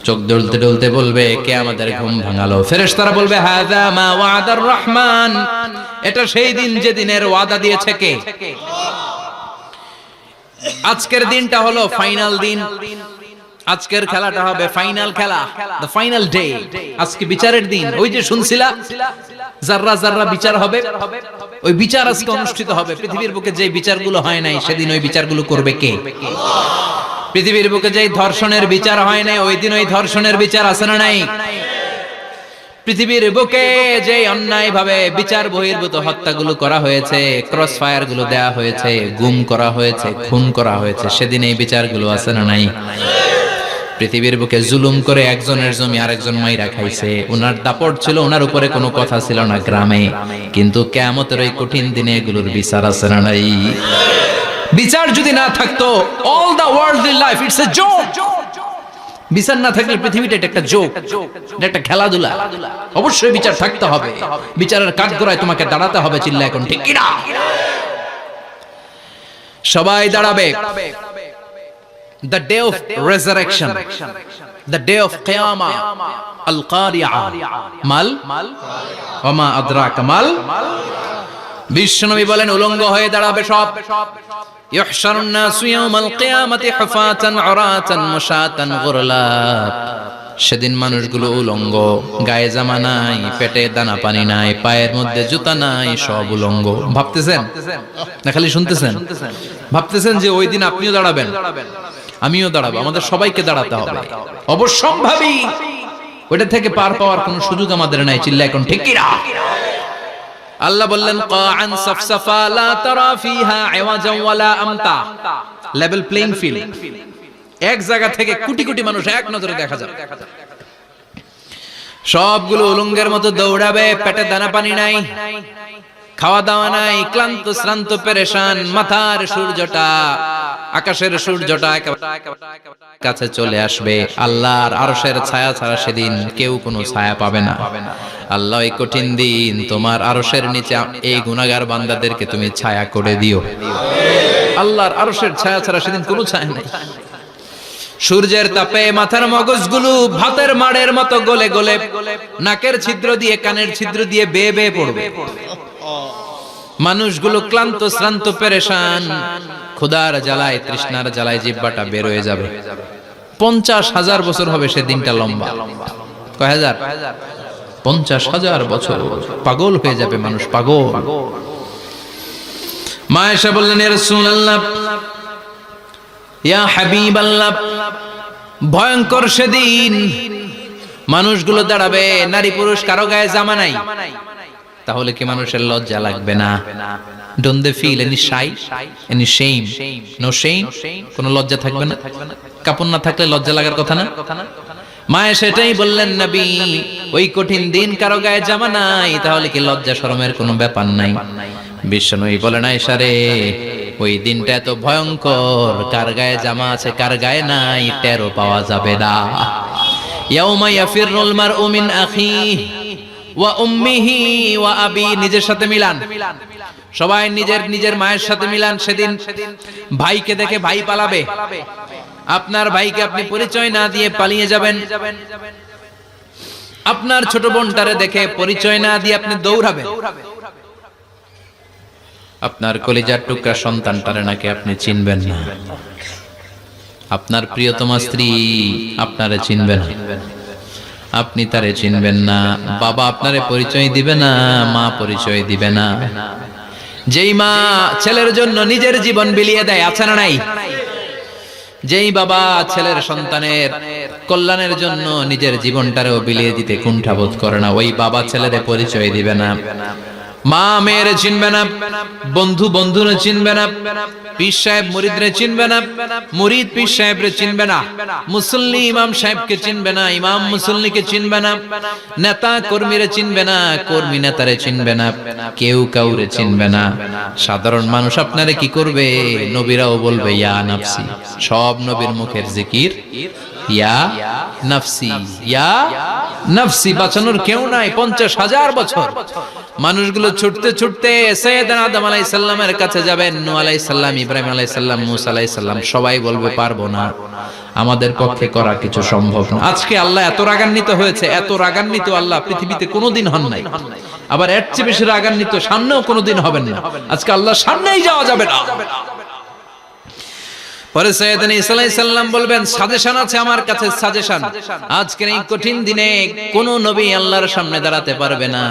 চোখ ডলতে ডলতে বলবে কে আমাদের ঘুম ভাঙালো? ফেরেশতারা বলবে হাযা মা ওয়া'দার রাহমান, এটা সেই দিন যে দিনের ওয়াদা দিয়েছে কে? আজকের দিনটা হলো ফাইনাল দিন। আজকের খেলাটা হবে ফাইনাল খেলা, দ্য ফাইনাল ডে। আজকে বিচারের দিন। ওই যে শুনছিলা জাররা জাররা বিচার হবে, ওই বিচার আজকে অনুষ্ঠিত হবে। পৃথিবীর বুকে যে বিচারগুলো হয় নাই, সেদিন ওই বিচারগুলো করবে কে? পৃথিবীর বুকে যে ধর্ষণের বিচার হয় নাই, ওই দিন ওই ধর্ষণের বিচার আছে না নাই? পৃথিবীর বুকে যে অন্যায় ভাবে বিচার বহির্ভূত হত্যাগুলো করা হয়েছে, ক্রস ফায়ার গুলো দেয়া হয়েছে, গুম করা হয়েছে, খুন করা হয়েছে, সেদিন এই বিচারগুলো আছে না নাই? পৃথিবীর বুকে জুলুম করে একজনের জমি আরেকজন মাইরা খাইছে, ওনার দাপট ছিল, ওনার উপরে কোনো কথা ছিল না গ্রামে, কিন্তু কিয়ামতের ওই কঠিন দিনে এগুলোর বিচার আছে না নাই? বিচার যদি না থাকতো all the worldly life it's a joke. বিচার না থাকলে পৃথিবীটা এটা একটা জোক, এটা একটা খেলাধুলা। অবশ্যই বিচার থাকতে হবে, বিচারের কাঠগড়ায় তোমাকে দাঁড়াতে হবে। চিল্লা এখন ঠিক কিনা? সবাই দাঁড়াবে। The day of resurrection, the day of qiyamah, al-qari'ah, mal wa ma adraka mal। বিশ্বনবী বলেন উলঙ্গ হয়ে দাঁড়াবে সব। ইহশারুন নাসু ইয়াওমাল কিয়ামাতি হুফাতান উরাতান মুশাতান গুরলা। সেদিন মানুষগুলো উলঙ্গ, গায়ে জামা নাই, পেটে দানা পানি নাই, পায়ের মধ্যে জুতা নাই, সব উলঙ্গ। ভাবতেছেন না খালি শুনতেছেন? ভাবতেছেন যে ওই দিন আপনিও দাঁড়াবেন, আমিও দাঁড়াবো, আমাদের সবাইকে দাঁড়াতে হবে। অবশ্যম্ভাবী। ওইটা থেকে পার পাওয়ার কোনো সুযোগ আমাদের নাই। চিল্লা এখন ঠিক কিনা? আল্লাহ বললেন কাআন সাফসাফা লা তারা ফিহা ইওয়াজা ওয়ালা আমতা। Level playing field. এক জায়গা থেকে কোটি কোটি মানুষ এক নজরে দেখা যাবে। সবগুলো উলঙ্গের মতো দৌড়াবে, পেটে দানা পানি নাই, খাওয়া দাওয়া নাই, ক্লান্ত শ্রান্ত পেরেশান। মাথার সূর্যটা, আকাশের সূর্যটা কাছে চলে আসবে। আল্লাহর আরশের ছায়া ছাড়া সেদিন কেউ কোনো ছায়া পাবে না। আল্লাহ এই কঠিন দিন তোমার আরশের নিচে এই গুনাহগার বান্দাদেরকে তুমি ছায়া করে দিও। আল্লাহর আরশের ছায়া ছাড়া সেদিন কোনো ছায়া নাই। সূর্যের তাপে মাথার মগজগুলো ভাতের মাড়ের মতো গলে গলে নাকের ছিদ্র দিয়ে, কানের ছিদ্র দিয়ে বেয়ে বেয়ে পড়বে। মানুষগুলো ক্লান্ত শ্রান্ত পেরেশান, ক্ষুধার জ্বালায় তৃষ্ণার জ্বালায় জিহ্বাটা বের হয়ে যাবে। 50,000 বছর হবে সে দিনটা লম্বা। কয় হাজার? 50,000 বছর। পাগল হয়ে যাবে মানুষ, পাগল। মা এসে বললেন ইয়া রাসূলুল্লাহ, ইয়া হাবিবাল্লাহ, ভয়ঙ্কর সেদিন মানুষগুলো দাঁড়াবে, নারী পুরুষ কারো গায়ে জামা নাই। তাহলে কি মানুষের লজ্জা লাগবে না? Don't they feel any shy, any shame? No shame? কোন লজ্জা থাকবে না? কাপড় না থাকলে লজ্জা লাগার কথা না? মায়ে সেটাই বললেন নবী, ওই কঠিন দিন কারো গায়ে জামা নাই, তাহলে কি লজ্জা শরমের কোনো ব্যাপার নাই? বিশ্বনবী বলেন আয়েশা রে, ওই দিনটা এত ভয়ঙ্কর, কার গায়ে জামা আছে কার গায়ে নাই টেরও পাওয়া যাবে না। ইয়াউমা ইয়াফিরুল মারউ মিন আখিহি ওয়া উম্মিহি ওয়া আবি। নিজের সাথে মিলান, সবাই নিজের নিজের মায়ের সাথে মিলান। সেদিন ভাইকে দেখে ভাই পালাবে। আপনার ভাইকে আপনি পরিচয় না দিয়ে পালিয়ে যাবেন। আপনার ছোট বোনটারে দেখে পরিচয় না দিয়ে আপনি দৌড়াবেন। আপনার কলিজার টুকরা সন্তানটারে নাকি আপনি চিনবেন না। আপনার প্রিয়তমা স্ত্রী আপনারে চিনবে না, আপনি তারে চিনবেন না। বাবা আপনারে পরিচয় দিবে না, মা পরিচয় দিবে না। যেই মা ছেলের জন্য নিজের জীবন বিলিয়ে দেয়, আছে না নাই? যেই বাবা ছেলের সন্তানের কল্যাণের জন্য নিজের জীবনটারেও বিলিয়ে দিতে কুণ্ঠাবোধ করে না, ওই বাবা ছেলেরে পরিচয় দিবে না। মা মেয়েরে চিনবে না, বন্ধু বন্ধুরে চিনবে না, পীর সাহেব মুরিদরে চিনবে না, মুরিদ পীর সাহেবরে চিনবে না, মুসল্লি ইমাম সাহেবকে চিনবে না, ইমাম মুসল্লিকে চিনবে না, নেতা কর্মীরে চিনবে না, কর্মী নেতারে চিনবে না, কেউ কাউরে চিনবে না। সাধারণ মানুষ আপনারে কি করবে? নবীরাও বলবে ইয়া নাফসি। সব নবীর মুখের জিকির ইয়া নাফসি, ইয়া নাফসি। বাঁচানোর কেউ নাই। 50,000 বছর মানুষগুলো ছুটতে ছুটতে সাইয়েদনা আদম আলাইহিস সালামের কাছে যাবেন। নূহ আলাইহিস সালাম, ইব্রাহিম আলাইহিস সালাম, মূসা আলাইহিস সালাম, সবাই বলবে পারবো না, আমাদের পক্ষে করা কিছু সম্ভব না। আজকে আল্লাহ এত রাগান্বিত হয়েছে, এত রাগান্বিত আল্লাহ পৃথিবীতে কোনোদিন হন নাই। আবার এর চেয়ে বেশি রাগান্বিত সামনেও কোনোদিন হবেন না। আজকে আল্লাহর সামনেই যাওয়া যাবে না। পরে সাইয়েদনা ঈসা আলাইহিস সালাম বলবেন সাজেশন আছে আমার কাছে, সাজেশন। আজকের এই কঠিন দিনে কোন নবী আল্লাহর সামনে দাঁড়াতে পারবে না,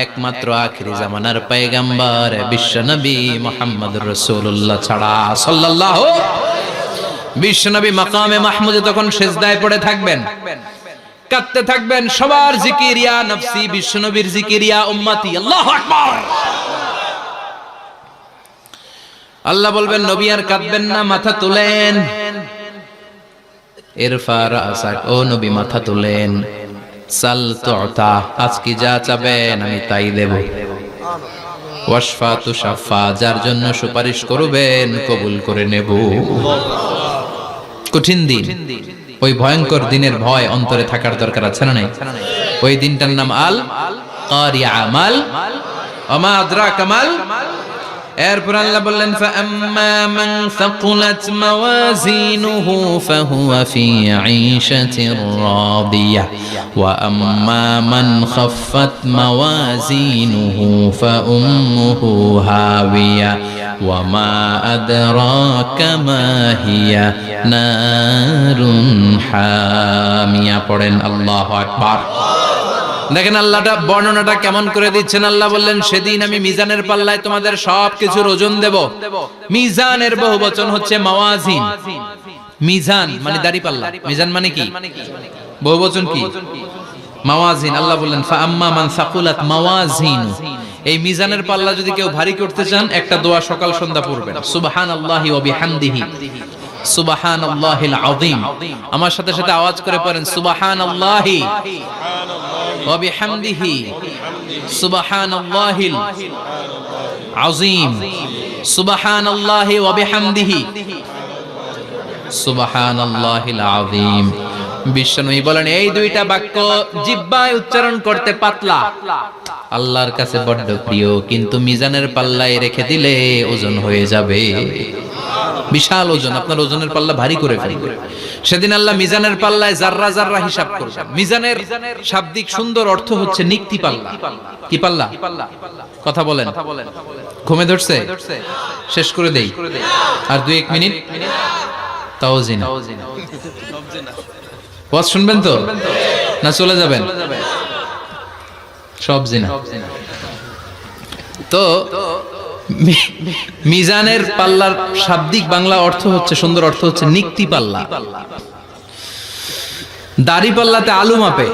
একমাত্র আখিরি জামানার পয়গম্বর বিশ্ব নবী মুহাম্মদুর রাসূলুল্লাহ ছাড়া সাল্লাল্লাহু। বিশ্ব নবী মাকামে মাহমুদে তখন সিজদায় পড়ে থাকবেন, কাঁদতে থাকবেন। সবার জিকির ইয়া নফসি, বিশ্ব নবীর জিকির ইয়া উম্মতি। আল্লাহু আকবার। আল্লাহ বলবেন নবী আর কাঁদবেন না, মাথা তুলেন। ইরফা রাসাক, ও নবী মাথা তুলেন। সাল তুতা, আজকে যা চাবেন আমি তাই দেব। ওয়াশফাতু শাফা, যার জন্য সুপারিশ করবেন কবুল করে নেব। কঠিন দিন, ওই ভয়ঙ্কর দিনের ভয় অন্তরে থাকার দরকার আছে না নাই? ওই দিনটার নাম আল কারিয়া, মাল ওমা আদরাকা মাল। এরপর আল্লাহ বললেন ফাআম্মা মান সাকুলাত মাওয়াজিনুহু ফাহুয়া ফি ঈশাতির রাদিয়াহ ওয়া আম্মা মান খাফফাত মাওয়াজিনুহু ফাউম্মুহু হাওিয়া ওয়া মা আদরাকা মা হিয়া নারুন হামিয়া। পড়েন আল্লাহু আকবার। দেখেন আল্লাহটা বর্ণনাটা কেমন করে দিচ্ছেন। আল্লাহ বললেন সেদিন আমি মিজানের পাল্লায় তোমাদের সবকিছুর ওজন দেব। মিজানের বহুবচন হচ্ছে মাওয়াজিন। মিজান মানে দাড়ি পাল্লা, মিজান মানে কি? বহুবচন কি? মাওয়াজিন। আল্লাহ বললেন ফাআম্মা মান সাকুলাত মাওয়াজিনু, এই মিজানের পাল্লা যদি কেউ ভারী করতে চান একটা দোয়া সকাল সন্ধ্যা পড়বেন, সুবহানাল্লাহি ওয়া বিহামদিহি সুবহানাল্লাহিল আযীম। আমার সাথে সাথে আওয়াজ করে পড়েন সুবহানাল্লাহি ওয়া বিহামদিহি সুবহানাল্লাহিল আযীম, সুবহানাল্লাহি ওয়া বিহামদিহি সুবহানাল্লাহিল আযীম। বিশ্বনবী বলেন এই দুইটা বাক্য জিহ্বায় উচ্চারণ করতে পাতলা, আল্লাহর কাছে বড্ড প্রিয়, কিন্তু মিজানের পাল্লায় রেখে দিলে ওজন হয়ে যাবে, বিশাল ওজন, আপনার ওজনের পাল্লা ভারী করে ফেলবে। সেদিন আল্লাহ মিজানের পাল্লায় জাররা জাররা হিসাব করবেন। মিজানের শাব্দিক সুন্দর অর্থ হচ্ছে নিক্তি পাল্লা। কি পাল্লা? কথা বলেন, ঘুমে ধরছে? শেষ করে দেই, আর 2-1 মিনিট। তাও জিনা ওয়াজ শুনবেন তো না চলে যাবেন? সব জিনা। তো মিজানের পাল্লার শাব্দিক বাংলা অর্থ হচ্ছে, সুন্দর অর্থ হচ্ছে নিক্তি পাল্লা। দাড়ি পাল্লাতে আলু মাপে,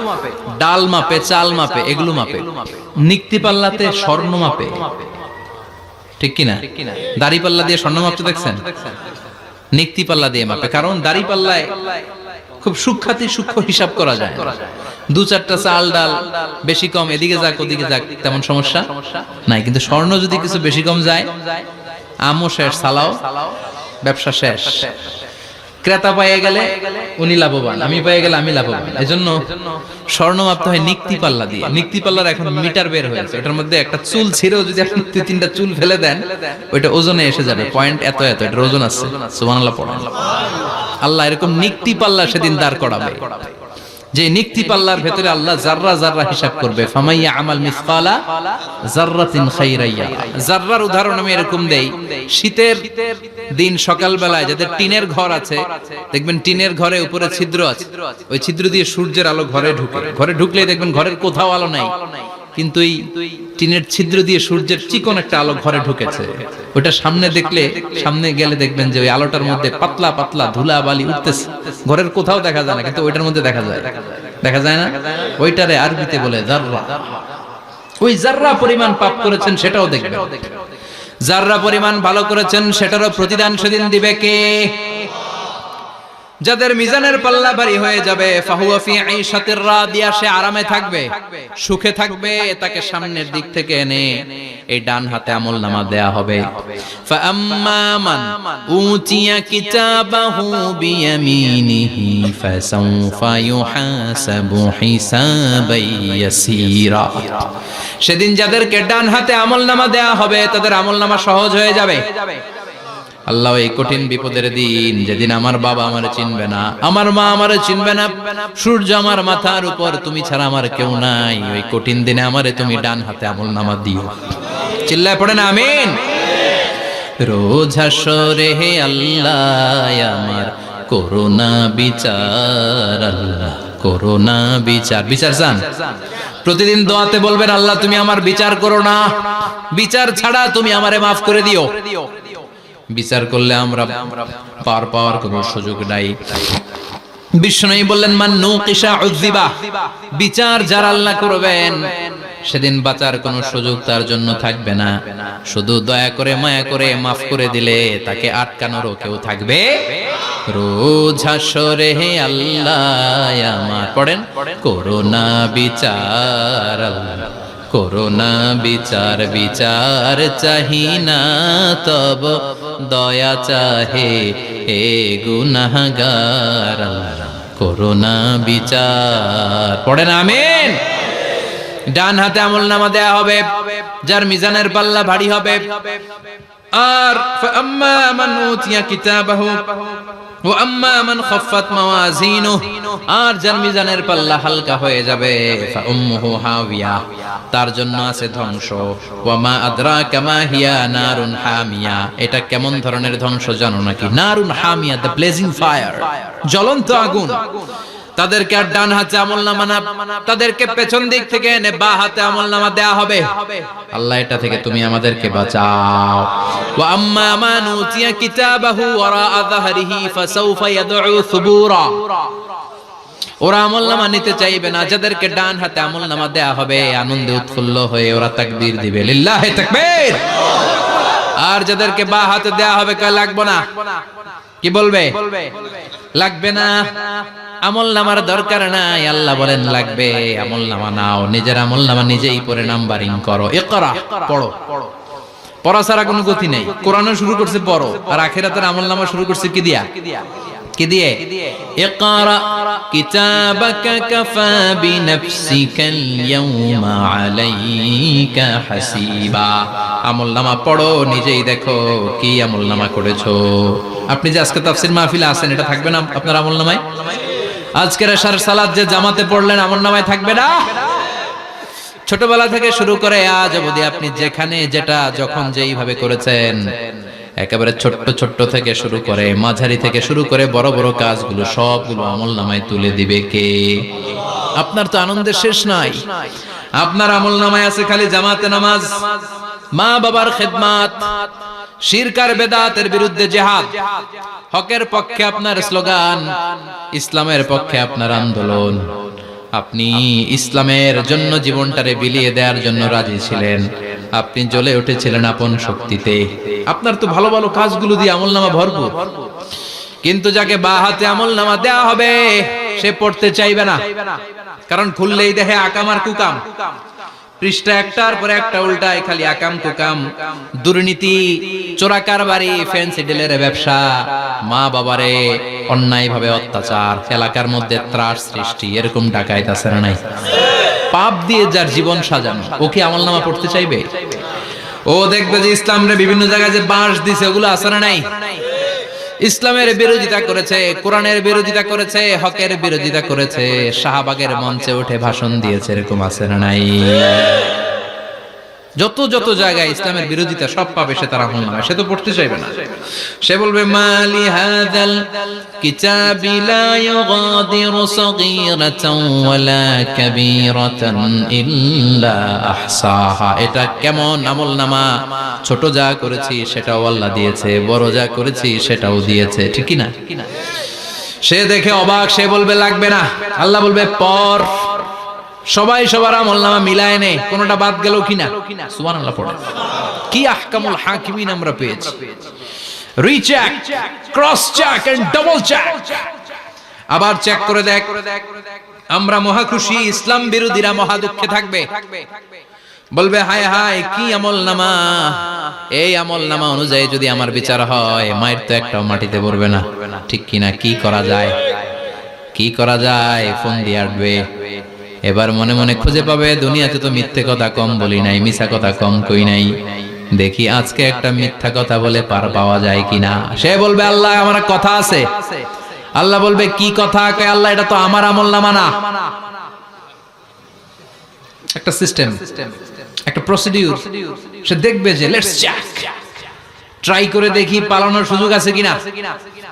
ডাল মাপে, চাল মাপে, এগুলো মাপে। নিক্তি পাল্লাতে স্বর্ণ মাপে, ঠিক কিনা? দাড়ি পাল্লা দিয়ে স্বর্ণ মাপতে দেখছেন? নিক্তি পাল্লা দিয়ে মাপে, কারণ দাড়ি পাল্লায় খুব সূক্ষ্ম হিসাব করা যায়। 2-4টা চাল ডাল বেশি কম এদিকে যাক ওদিকে যাক তেমন সমস্যা নাই, কিন্তু স্বর্ণ যদি কিছু বেশি কম যায়, আমও শেষ, সালাও, ব্যবসা শেষ। ক্রেতা পেয়ে গেলে উনি লাভবান, আমি পেয়ে গেলে আমি লাভবান। এজন্য স্বর্ণ মাপতে হয় নিক্তি পাল্লা দিয়ে। নিক্তি পাল্লার এখন মিটার বের হয়েছে, ওটার মধ্যে একটা চুল ছিঁড়েও যদি আপনি 2-3টা চুল ফেলে দেন ওইটা ওজনে এসে যাবে, পয়েন্ট এত এত, এটার ওজন আছে। সুবহানাল্লাহ পড়েন। আল্লাহ এরকম নিক্তি পাল্লা সেদিন দাঁড় করাবে, যে নিক্তি পাল্লার ভেতরে আল্লাহ জাররা জাররা হিসাব করবে। ফামাইয়া আমাল মিসকালা জাররাতিন খাইরাইয়া। জাররার উদাহরণ আমি এরকম দেই, শীতের দিন সকাল বেলায় যাদের টিনের ঘর আছে, দেখবেন টিনের ঘরে উপরে ছিদ্র আছে, ওই ছিদ্র দিয়ে সূর্যের আলো ঘরে ঢুকে। ঘরে ঢুকলেই দেখবেন ঘরের কোথাও আলো নাই, কিন্তু এই টিনের ছিদ্র দিয়ে সূর্যের চিকন একটা আলো ঘরে ঢুকেছে। ওটা সামনে দেখলে, সামনে গেলে দেখবেন যে ওই আলোটার মধ্যে পাতলা পাতলা ধুলা বালি উঠতেছে, ঘরের কোথাও দেখা যায় না, কিন্তু ওইটার মধ্যে দেখা যায়। দেখা যায় না? ওইটারে আরবিতে বলে জাররা। ওই জাররা পরিমাণ পাপ করেছেন সেটাও দেখবেন, জাররা পরিমাণ ভালো করেছেন সেটারও প্রতিদান সেদিন দিবে কে? যাদের মিজানের পাল্লা ভারী হয়ে যাবে, ফাহুয়া ফি ঈশাতির রাদিয়া, সে আরামে থাকবে, সুখে থাকবে। তাকে সামনের দিক থেকে এনে এই ডান হাতে আমলনামা দেয়া হবে। ফাআম্মা মান উতিয়া কিতাবাহু বিয়ামিনিহি ফাসাউফা ইউহাসাবু হিসাবান ইয়াসীরা। সেদিন যাদেরকে ডান হাতে আমলনামা দেয়া হবে তাদের আমলনামা সহজ হয়ে যাবে। আল্লাহ এই কঠিন বিপদের দিন, যেদিন আমার বাবা আমারে চিনবে না, আমার মা আমারে চিনবে না, সূর্য আমার মাথার উপর, তুমি ছাড়া আমার কেউ নাই, ওই কঠিন দিনে আমারে তুমি ডান হাতে আমলনামা দিও। চিল্লায় পড়েন আমিন। রোজ হাসরে হে আল্লাহ আমার করোনা বিচার, আল্লাহ করোনা বিচার। বিচার চান? প্রতিদিন দোয়াতে বলবেন আল্লাহ তুমি আমার বিচার করো না, বিচার ছাড়া তুমি আমারে মাফ করে দিও। বিচার করলে আমরা পার পাওয়ার কোনো সুযোগ নাই। বিষ্ণু বললেন মান নুকিশা উযিবা, বিচার যারা আল্লাহ করবেন সেদিন বাঁচার কোনো সুযোগ তার জন্য থাকবে না। শুধু দয়া করে মায়া করে মাফ করে দিলে তাকে আটকানোরও কেউ থাকবে। রোজ হাসরে হে আল্লাহ আমার, পড়েন করোনা বিচার, আল্লাহ করোনা বিচার বিচার চাহি না তব দয়া চাহে হে গুনাহগার আল্লাহ করোনা বিচার পড়েন আমিন। ডান হাতে আমলনামা দেয়া হবে যার মিজানের পাল্লা ভারী হবে। আর ফাআম্মা মান উতিয়া কিতাবাহু ওয়া আম্মা মান খাফফাত মাওয়াজিনুহু আর যার মিজানের পাল্লা হালকা হয়ে যাবে ফাউম্মুহু হাওিয়া তার জন্য আছে ধ্বংস। ওয়া মা আদরাকা মা হিয়া নারুন হামিয়া এটা কেমন ধরনের ধ্বংস জানো নাকি? নারুন হামিয়া দ্য ব্লেজিং ফায়ার জ্বলন্ত আগুন। তাদেরকে আর ডান হাতে আমলনামা না তাদেরকে পেছন দিক থেকে এনে বাঁ হাতে আমলনামা দেয়া হবে। আল্লাহ এটা থেকে তুমি আমাদেরকে বাঁচাও। ওয়া আম্মা মান উতিয়া কিতাবাহু ওয়ারা যাহরিহি ফাসাউফা ইয়াদউ সুবুরা ওরা আমলনামা নিতে চাইবে না। যাদেরকে ডান হাতে আমলনামা দেয়া হবে আনন্দে উৎফুল্ল হয়ে ওরা তাকবীর দিবে লিল্লাহি তাকবীর। আর যাদেরকে বাঁ হাতে দেয়া হবে কয় লাগবে না কি বলবে? লাগবে না আমলনামার দরকার নাই। আল্লাহ বলেন লাগবে আমলনামা নাও নিজের আমলনামা নিজেই পড়ে নাম্বারিং করো। ইকরা পড়ো পড়া ছাড়া কোনো গতি নেই। কোরআনও শুরু করছে পড়ো আর আখিরাতের আমলনামা শুরু করছে কি দিয়া? কি দিয়ে? ইকরা কিতাবাকা কাফা বিনাফসিকাল ইয়াউমা আলাইকা হাসিবা আমলনামা পড়ো নিজেই দেখো কি আমলনামা করেছো। আপনি যে আজকে তাফসীর মাহফিলে আছেন এটা থাকবে না আপনার আমলনামায়? আজকের এশার সালাত যে জামাতে পড়লেন আমলনামায় থাকবে না? ছোটবেলা থেকে শুরু করে আজ অবধি আপনি যেখানে যেটা যখন যেইভাবে করেছেন একেবারে ছোট্ট ছোট্ট থেকে শুরু করে মাঝারি থেকে শুরু করে বড় বড় কাজগুলো সবগুলো আমলনামায় তুলে দিবে কে? আপনার তো আনন্দের শেষ নাই। আপনার আমলনামায় আছে খালি জামাতে নামাজ, মা বাবার খেদমত, শিরক আর বেদাতের বিরুদ্ধে জিহাদ, হকের পক্ষে আপনার স্লোগান, ইসলামের পক্ষে আপনার আন্দোলন। আপনি ইসলামের জন্য জীবনটারে বিলিয়ে দেওয়ার জন্য রাজি ছিলেন। আপনি জ্বলে উঠেছিলেন আপন শক্তিতে। আপনার তো ভালো ভালো কাজগুলো দিয়ে আমলনামা ভরপুর। কিন্তু যাকে বাঁ হাতে আমলনামা দেয়া হবে সে পড়তে চাইবে না, কারণ খুললেই দেখে আকাম আর কুকাম। পৃষ্ঠা একটার পরে একটা উল্টায় খালি আকাম কুকাম, দুর্নীতি, চোরা কারবারি, ফ্যান্সি ডিলের ব্যবসা, মা বাবারে অন্যায় ভাবে অত্যাচার, এলাকার মধ্যে ত্রাস সৃষ্টি, এরকম ডাকাইত আছে না নাই? পাপ দিয়ে যার জীবন সাজানো, ও কি আমলনামা পড়তে চাইবে? ও দেখবে যে ইসলামরে বিভিন্ন জায়গায় যে বাঁশ দিছে ওগুলো আছে না নাই? ইসলামের বিরোধিতা করেছে, কোরআনের বিরোধিতা করেছে, হকের বিরোধিতা করেছে, শাহবাগের মঞ্চে উঠে ভাষণ দিয়েছে, এরকম আছে না নাই? যত যত জায়গায় ইসলামের বিরোধিতা সব পাবে সে তার আমলনামা, সে তো পড়তে চাইবে না। সে বলবে মালি হাযাল কিতাবি লা ইউগাদিরু সাগীরাতান ওয়ালা কাবীরাতান ইল্লা আহসাহা। এটা কেমন আমলনামা? ছোট যা করেছি সেটাও আল্লাহ দিয়েছে, বড় যা করেছি সেটাও দিয়েছে, ঠিক কি না? সে দেখে অবাক, সে বলবে লাগবে না। আল্লাহ বলবে পর। সবাই সবার আমলনামা মিলায় নে, কোনটা বাদ গেল কিনা? সুবহানাল্লাহ পড়ে। কি আহকামুল হাকিমিন আমরা পেয়েছি। Recheck, cross check and double check. আবার চেক করে দেখ। আমরা মহা খুশি, ইসলাম বিরোধীরা মহা দুঃখে থাকবে। বলবে হায় হায় কি আমলনামা, এই আমলনামা অনুযায়ী যদি আমার বিচার হয় মায়ের তো একটাও মাটিতে পড়বে না, ঠিক কিনা? কি করা যায়? কি করা যায়? ফোন দিয়ে আসবে। এবার মনে মনে খুঁজে পাবে দুনিয়াতে তো মিথ্যে কথা কম বলি নাই, মিছা কথা কম কই নাই, দেখি আজকে একটা মিথ্যা কথা বলে পার পাওয়া যায় কিনা। সে বলবে আল্লাহ আমার কথা আছে। আল্লাহ বলবে কি কথা? আল্লাহ এটা তো আমার আমলনামা না। একটা সিস্টেম, একটা প্রসিডিউর। সে দেখবে যে লেটস চেক, ট্রাই করে দেখি পালানোর সুযোগ আছে কিনা।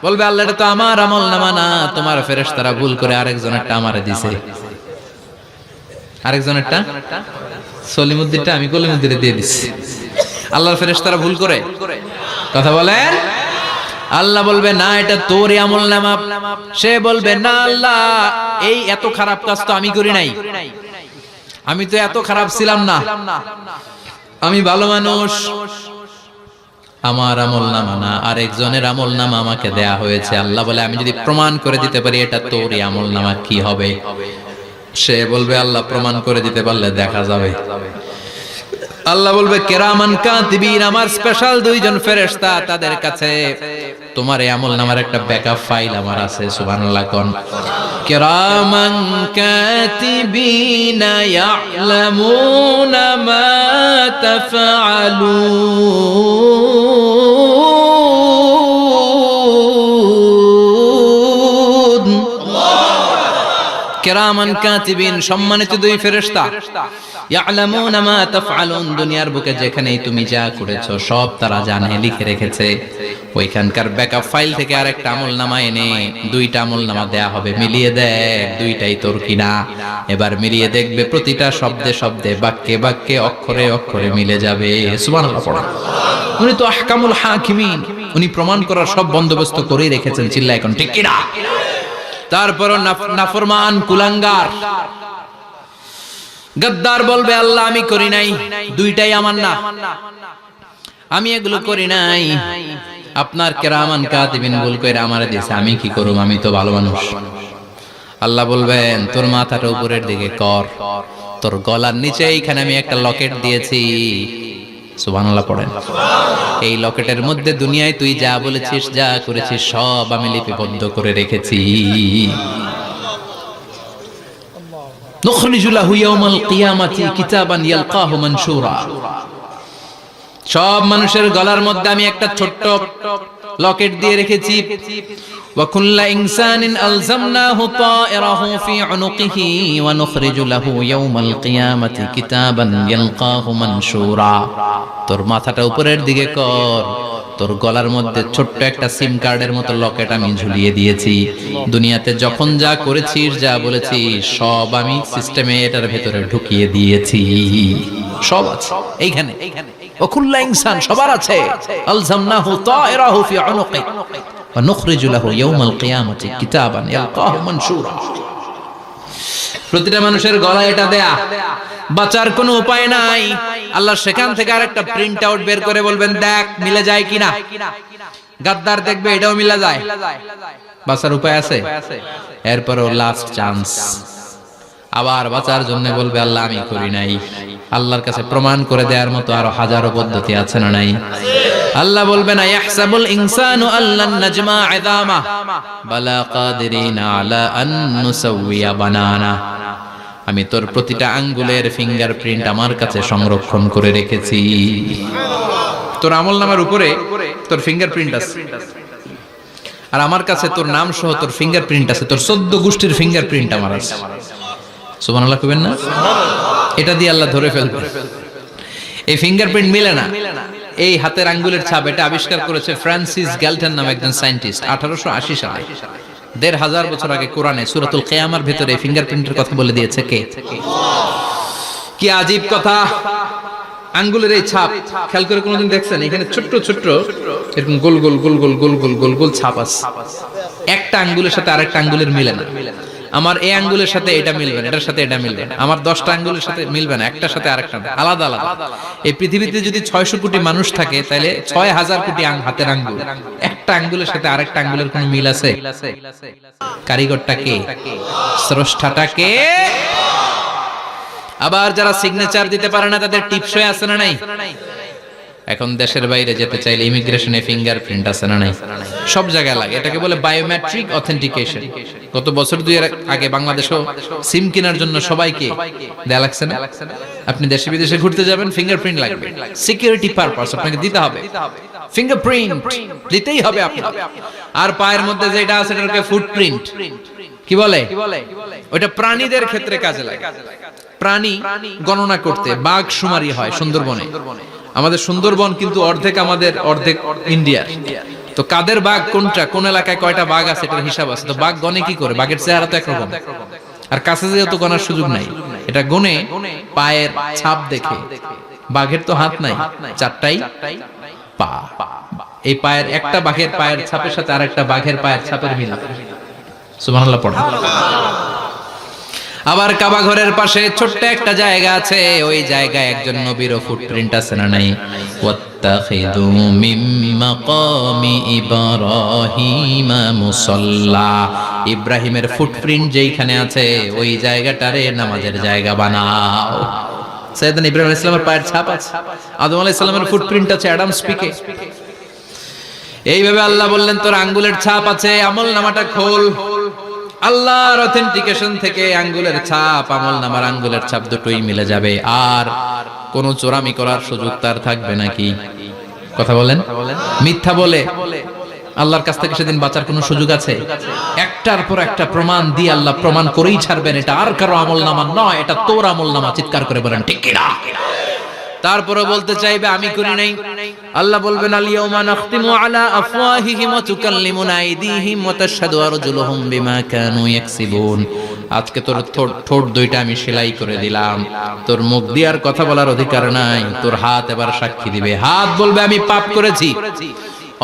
বলবে আল্লাহ এটা তো আমার আমলনামা না, তোমার ফেরেশতারা ভুল করে আরেকজনেরটা আমারে দিছে। আরেকজনেরটা সলিমুদ্দিনটা আমি কলিমুদ্দিনে দিয়ে দিচ্ছি। আল্লাহর ফেরেশতারা ভুল করে কথা বলেন। আল্লাহ বলবে না এটা তোরই আমলনামা। সে বলবে না আল্লাহ এই এত খারাপ কাজ তো আমি করি নাই, আমি তো এত খারাপ ছিলাম না, আমি ভালো মানুষ। আমার আমলনামা না, আরেকজনের আমলনামা আমাকে দেয়া হয়েছে। আল্লাহ বলে আমি যদি প্রমাণ করে দিতে পারি এটা তোরই আমলনামা কি হবে? সে বলবে আল্লাহ প্রমাণ করে দিতে পারলে দেখা যাবে। আল্লাহ বলবে কিরামান কাতিবিন, আমার স্পেশাল দুইজন ফেরেশতা, তাদের কাছে তোমার এই আমল নামার একটা ব্যাকআপ ফাইল আমার আছে। সুবহানাল্লাহ কোন কিরামান কাতিবিন ইয়ালামুনা মা তাফআলুন। কিরামান কাতিবিন, সম্মানিত দুই ফেরেশতা, ইয়ালামুনা মা তাফআলুন, দুনিয়ার বুকে যেখানেই তুমি যা করেছো সব তারা জানে, লিখে রেখেছে। ওইখানকার ব্যাকআপ ফাইল থেকে আরেকটা আমলনামা এনে দুইটা আমলনামা দেয়া হবে, মিলিয়ে দেখ দুইটাই তোর কিনা। এবার মিলিয়ে দেখবে প্রতিটা শব্দে শব্দে, বাক্যে বাক্যে, অক্ষরে অক্ষরে মিলে যাবে। সুবহানাল্লাহ পড়া। উনি তো আহকামুল হাকিমিন, উনি প্রমাণ করার সব বন্দোবস্ত করেই রেখেছেন। চিল্লা এখন ঠিক কিনা? তারপরও নাফরমান কুলাঙ্গার গদ্দার বলবে আল্লাহ আমি করি নাই, দুইটাই আমার না, আমি এগুলো করি নাই। আপনার কিরামান কাতিবিন ভুল কইরা আমারে দিয়েছে, আমি কি করব, আমি তো ভালো মানুষ। আল্লাহ বলবেন তোর মাথাটা উপরের দিকে কর, তোর গলার নিচে এইখানে আমি একটা লকেট দিয়েছি। সুবহানাল্লাহ পড়েন। এই লকেটের মধ্যে দুনিয়ায় তুই যা বলেছিস, যা করেছিস সব আমি লিপিবদ্ধ করে রেখেছি। নুখরিজু লাহু ইয়াওমাল কিয়ামাতি কিতাবান ইয়ালকাহু মানশুরা। সব মানুষের গলার মধ্যে আমি একটা ছোট্ট লকেট দিয়ে রেখেছি। ওয়া কুল্লা ইনসানিন আলজামনাহু তায়রাহু ফি উনুকিহি ওয়া নুখরিজু লাহু ইয়াওমাল কিয়ামাতি কিতাবান ইয়ালকাহু মানশুরা। তোর মাথাটা উপরের দিকে কর, তোর গলার মধ্যে ছোট্ট একটা সিম কার্ডের মতো লকেট আমি ঝুলিয়ে দিয়েছি। দুনিয়াতে যখন যা করেছিস, যা বলেছিস সব আমি সিস্টেমে এটার ভেতরে ঢুকিয়ে দিয়েছি। সব আছে এইখানে। ওকুল্লা ইনসান, সবার আছে। আলজামনাহু তায়রাহু ফি উনুকি ওয়া নুখরিজু লাহু ইয়াওমাল কিয়ামাতি কিতাবান ইয়ালকাহু মানশুরা। প্রতিটা মানুষের গলায় এটা দেয়া, বাঁচার কোনো উপায় নাই। আল্লাহ সেখান থেকে আরেকটা প্রিন্ট আউট বের করে বলবেন দেখ মিলে যায় কিনা। গাদ্দার দেখবে এটাও মিলে যায়, বাঁচার উপায় আছে। এরপরও লাস্ট চান্স, আবার বাঁচার জন্য বলবে আল্লাহ আমি করি নাই। আল্লাহর কাছে প্রমাণ করে দেওয়ার মতো আরো হাজারো পদ্ধতি আছে না নাই? আল্লাহ বলবেন ইয়াহসাবুল ইনসানু আল্লান নাজমা ইযামা বালা কাদিরিনা আলা আন নুসাউইয়া বানানা। আমি তোর প্রতিটা আঙ্গুলের ফিঙ্গারপ্রিন্ট আমার কাছে সংরক্ষণ করে রেখেছি। তোর আমলনামার উপরে তোর ফিঙ্গারপ্রিন্ট আছে, আর আমার কাছে তোর নাম সহ তোর ফিঙ্গারপ্রিন্ট আছে, তোর 14 গোষ্ঠীর ফিঙ্গারপ্রিন্ট আমার আছে। সুবহানাল্লাহ কইবেন না? এটা দিয়ে আল্লাহ ধরে ফেলবে। এই ফিঙ্গারপ্রিন্ট মিলে না, এই হাতের আঙ্গুলের ছাপ, এটা আবিষ্কার করেছে ফ্রান্সিস গ্যালটন নামে একজন সায়েন্টিস্ট 1880 সালে। 1500 বছর আগে কোরআনে সূরাতুল কিয়ামার ভিতরে ফিঙ্গারপ্রিন্টের কথা বলে দিয়েছে কে? কি আজীব কথা! আঙ্গুলের এই ছাপ খেয়াল করে কোনোদিন দেখছেন? এখানে ছোট্ট ছোট্ট এরকম গোল গোল গোল গোল গোল গোল গোল গোল ছাপ আছে। একটা আঙ্গুলের সাথে আরেকটা আঙ্গুলের মিলে না। আমার এই আঙ্গুলের সাথে এটা মিলবে না, এটার সাথে এটা মিলবে না। আমার 10টা আঙ্গুলের সাথে মিলবে না, একটার সাথে আরেকটা আলাদা আলাদা। এই পৃথিবীতে যদি 600 কোটি মানুষ থাকে, তাহলে 6000 কোটি হাতের আঙ্গুল, একটা আঙ্গুলের সাথে আরেকটা আঙ্গুলের কোনো মিল আছে? কারিগরটা কে? স্রষ্টাটা কে? আবার যারা সিগনেচার দিতে পারে না, তাদের টিপসই আছে না নাই? এখন দেশের বাইরে যেতে চাইলে ইমিগ্রেশনে ফিঙ্গারপ্রিন্ট আছে না নাই? সব জায়গায় লাগে। এটাকে বলে বায়োমেট্রিক অথেন্টিকেশন। গত বছর 2 এর আগে বাংলাদেশও সিম কেনার জন্য সবাইকে দেয়া লাগছে না? আপনি দেশে বিদেশে ঘুরতে যাবেন, ফিঙ্গারপ্রিন্ট লাগবে, সিকিউরিটি পারপাস আপনাকে দিতে হবে। ফিঙ্গারপ্রিন্ট দিতেই হবে আপনাকে। আর পায়ের মধ্যে যেটা আছে এটাকে ফুটপ্রিন্ট কি বলে? ওটা প্রাণীদের ক্ষেত্রে কাজে লাগে। প্রাণী গণনা করতে বাঘ শুমারি হয় সুন্দরবনে। আমাদের সুন্দরবন কিন্তু অর্ধেক আমাদের, অর্ধেক ইন্ডিয়া। তো কাদের বাঘ কোনটা, কোন এলাকায় কয়টা বাঘ আছে এটার হিসাব আছে। তো বাঘ গনে কি করে? বাঘের চেহারা তো একরকম, আর কাছে যেহেতু গনার সুযোগ নাই, এটা গনে পায়ের ছাপ দেখে। বাঘের তো হাত নাই, 4টাই পা। এই পায়ের একটা বাঘের পায়ের ছাপের সাথে আরেকটা বাঘের পায়ের ছাপের মিল। সুবহানাল্লাহ পড়া। আবার কাবা ঘরের পাশে ছোট্ট একটা জায়গা আছে, ওই জায়গায় একজন নবীর ফুটপ্রিন্ট আছে না নাই? ওয়াত্তাখিযু মিন মাকামি ইব্রাহিম মুসাল্লা। ইব্রাহিমের ফুটপ্রিন্ট যেইখানে আছে, ওই জায়গাটারে নামাজের জায়গা বানাও। সাইয়েদনা ইব্রাহিম আলাইহিস সালামের পায়ের ছাপ আছে, আদম আলাইহিস সালামের ফুটপ্রিন্ট আছে অ্যাডামস পিকে। এইভাবে আল্লাহ বললেন তোর আঙ্গুলের ছাপ আছে, আমলনামাটা খোল। আল্লাহর অথেন্টিকেশন থেকে আঙ্গুলের ছাপ, আমলনামার আঙ্গুলের ছাপ দুটোই মিলে যাবে, আর কোনো চোরামি করার সুযোগ তার থাকবে নাকি? কথা বলেন। মিথ্যা বলে আল্লাহর কাছ থেকে সেদিন বাঁচার কোনো সুযোগ আছে? একটার পর একটা প্রমাণ দিয়ে আল্লাহ প্রমাণ করেই ছাড়বেন, এটা আর কারো আমলনামা নয়, এটা তোর আমলনামা। চিৎকার করে বলেন ঠিক কিনা? তারপরে বলতে চাইবে আমি করি নাই। আল্লাহ বলবেন আল ইয়াউমা নাখতিমু আলা আফওয়াহিহিম ওয়া তুকাল্লিমুনা আইদিহিম ওয়া তাশহাদু আরজুলুহুম বিমা কানু ইয়াকসিবুন। আজকে তোর ঠোঁট দুইটা আমি সেলাই করে দিলাম, তোর মুখ দিয়ে আর কথা বলার অধিকার নাই, তোর হাত এবার সাক্ষী দিবে। হাত বলবে আমি পাপ করেছি,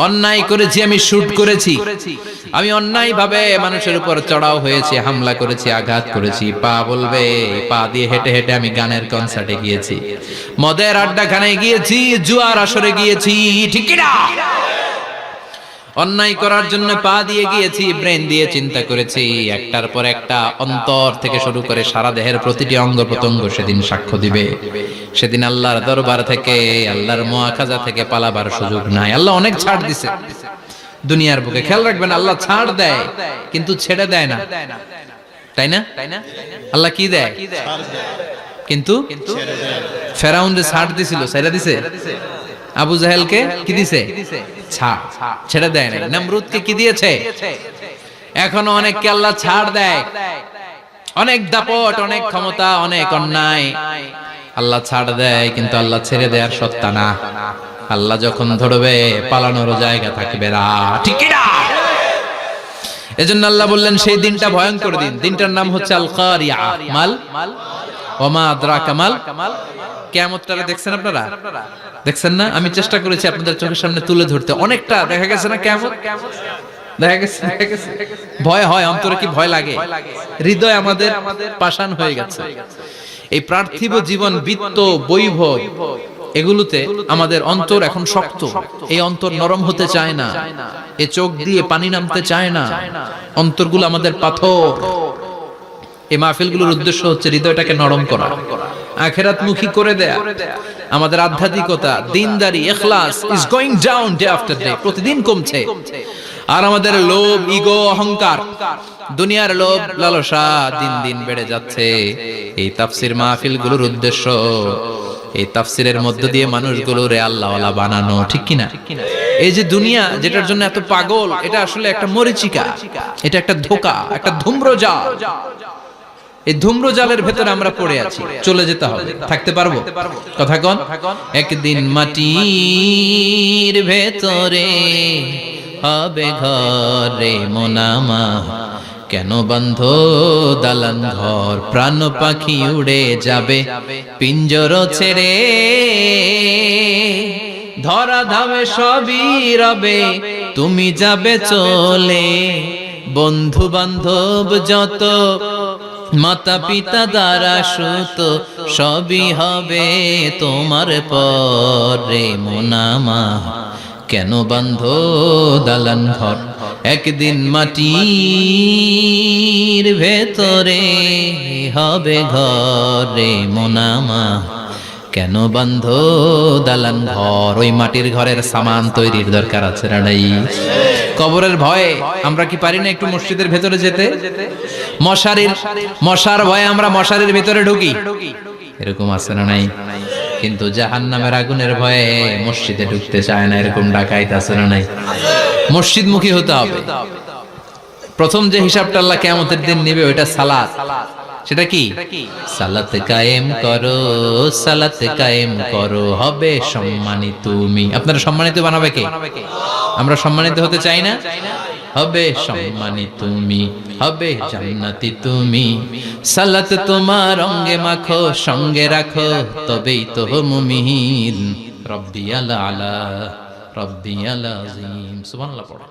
অন্যায় করেছি, আমি শুট করেছি, আমি অন্যায় ভাবে মানুষের উপর চড়াও হয়েছি, হামলা করেছি, আঘাত করেছি। পা বলবে, পা দিয়ে হেঁটে হেঁটে আমি গানের কনসার্টে গিয়েছি, মদের আড্ডাখানায় গিয়েছি, জুয়ার আসরে গিয়েছি, ঠিক কি না? অন্যায় করার জন্য পা দিয়ে গিয়েছি, ব্রেন দিয়ে চিন্তা করেছি। একটার পর একটা অন্তর থেকে শুরু করে সারা দেহের প্রতিটি অঙ্গ প্রত্যঙ্গ সেদিন সাক্ষ্য দিবে। সেদিন আল্লাহর দরবার থেকে, আল্লাহর মুআখাজা থেকে পালাবার সুযোগ নাই। আল্লাহ অনেক ছাড় দিছে দুনিয়ার বুকে। খেয়াল রাখবেন, আল্লাহ ছাড় দেয় কিন্তু ছেড়ে দেয় না, তাই না? আল্লাহ কি দেয়? কিন্তু ফেরাউনরে ছাড় দিছিল, ছেড়ে দিছে। আবু জাহেলকে কি দিছে? ছাড়, ছেড়ে দেয় না। নমরুদকে কি দিয়েছে? এখনো অনেককে আল্লাহ ছাড় দেয়। অনেক দাপট, অনেক ক্ষমতা, অনেক অন্যায় আল্লাহ ছাড় দেয়, কিন্তু আল্লাহ ছেড়ে দেওয়ার সত্তা না। আল্লাহ যখন ধরবে পালানোর জায়গা থাকবে না, ঠিক কি না? এজন্য আল্লাহ বললেন সেই দিনটা ভয়ঙ্কর দিন। দিনটার নাম হচ্ছে আল কারিয়া। মাল ওমা আদরাকা মাল। কিয়ামতটা দেখছেন আপনারা? দেখছেন না? আমি চেষ্টা করেছি আপনাদের চোখের সামনে তুলে ধরতে। অনেকটা দেখা গেছে না কিয়ামত? দেখা গেছে। ভয় হয়, অন্তরে কি ভয় লাগে? হৃদয় আমাদের পাষাণ হয়ে গেছে। এই পার্থিব জীবন, বিত্ত, বৈভব, এগুলোতে আমাদের অন্তর এখন শক্ত। এই অন্তর নরম হতে চায় না, এ চোখ দিয়ে পানি নামতে চায় না, অন্তরগুলো আমাদের পাথর। এই মাহফিলগুলোর উদ্দেশ্য হচ্ছে হৃদয়টাকে নরম করা, আখিরাতমুখী করে দেয়া। আমাদের আধ্যাত্মিকতা, দিনদারি, ইখলাস is going down day after day, প্রতিদিন কমছে। আর আমাদের লোভ, ইগো, অহংকার, দুনিয়ার লোভ, লালসা দিন দিন বেড়ে যাচ্ছে। এই তাফসীর মাহফিলগুলোর উদ্দেশ্য এই তাফসীরের মধ্য দিয়ে মানুষগুলোরে আল্লাহওয়ালা বানানো, ঠিক কি না? এই যে দুনিয়া যেটার জন্য এত পাগল, এটা আসলে একটা মরিচিকা, এটা একটা ধোঁকা, একটা ধূম্রজাল। এই ধূম্রজালের ভেতরে আমরা পড়ে আছি, চলে যেতে হবে। থাকতে পারবো? কথা কন। একদিন মাটির ভেতরে হবে ঘরে মোনামা, কেন বন্ধ দালান ঘর, প্রাণ পাখি উড়ে যাবে পিঞ্জর ছেড়ে, ধরা ধামে সবই রবে, তুমি যাবে চলে, বন্ধু বান্ধব যত, মাতা পিতা দ্বারা সুত, সবই হবে তোমার পরে মোনামা, কেন বন্ধ দালান ঘর, একদিন মাটির ভেতরে হবে ঘরে মোনামা, কেন বন্ধ দালান ঘর। ওই মাটির ঘরের সামান তৈরির দরকার আছে না নাই? কবরের ভয়ে আমরা কি পারি না একটু মসজিদের ভেতরে যেতে? মশার ভয়ে আমরা মশারির ভেতরে ঢুকি, এরকম আছে না নাই? কিন্তু জাহান্নামের আগুনের ভয়ে মসজিদে ঢুকতে চায় না, এরকম ডাকাইত আছে না নাই? মসজিদমুখী হতে হবে। প্রথম যে হিসাবটা আল্লাহ কিয়ামতের দিন নেবে ওইটা সালাত। সেটা কি? সালাত কায়েম করো, সালাত কায়েম করো, হবে সম্মানিত তুমি। আপনারা সম্মানিত বানাবে কে? আমরা সম্মানিত হতে চাই না? হবে সম্মানিত তুমি, হবে জান্নাতি তুমি, সালাত তোমার অঙ্গে মাখো, সঙ্গে রাখো, তবেই তো মুমিন। রব্বিয়াল আলা, রব্বিয়াল আযীম। সুবহানাল্লাহ পড়ো।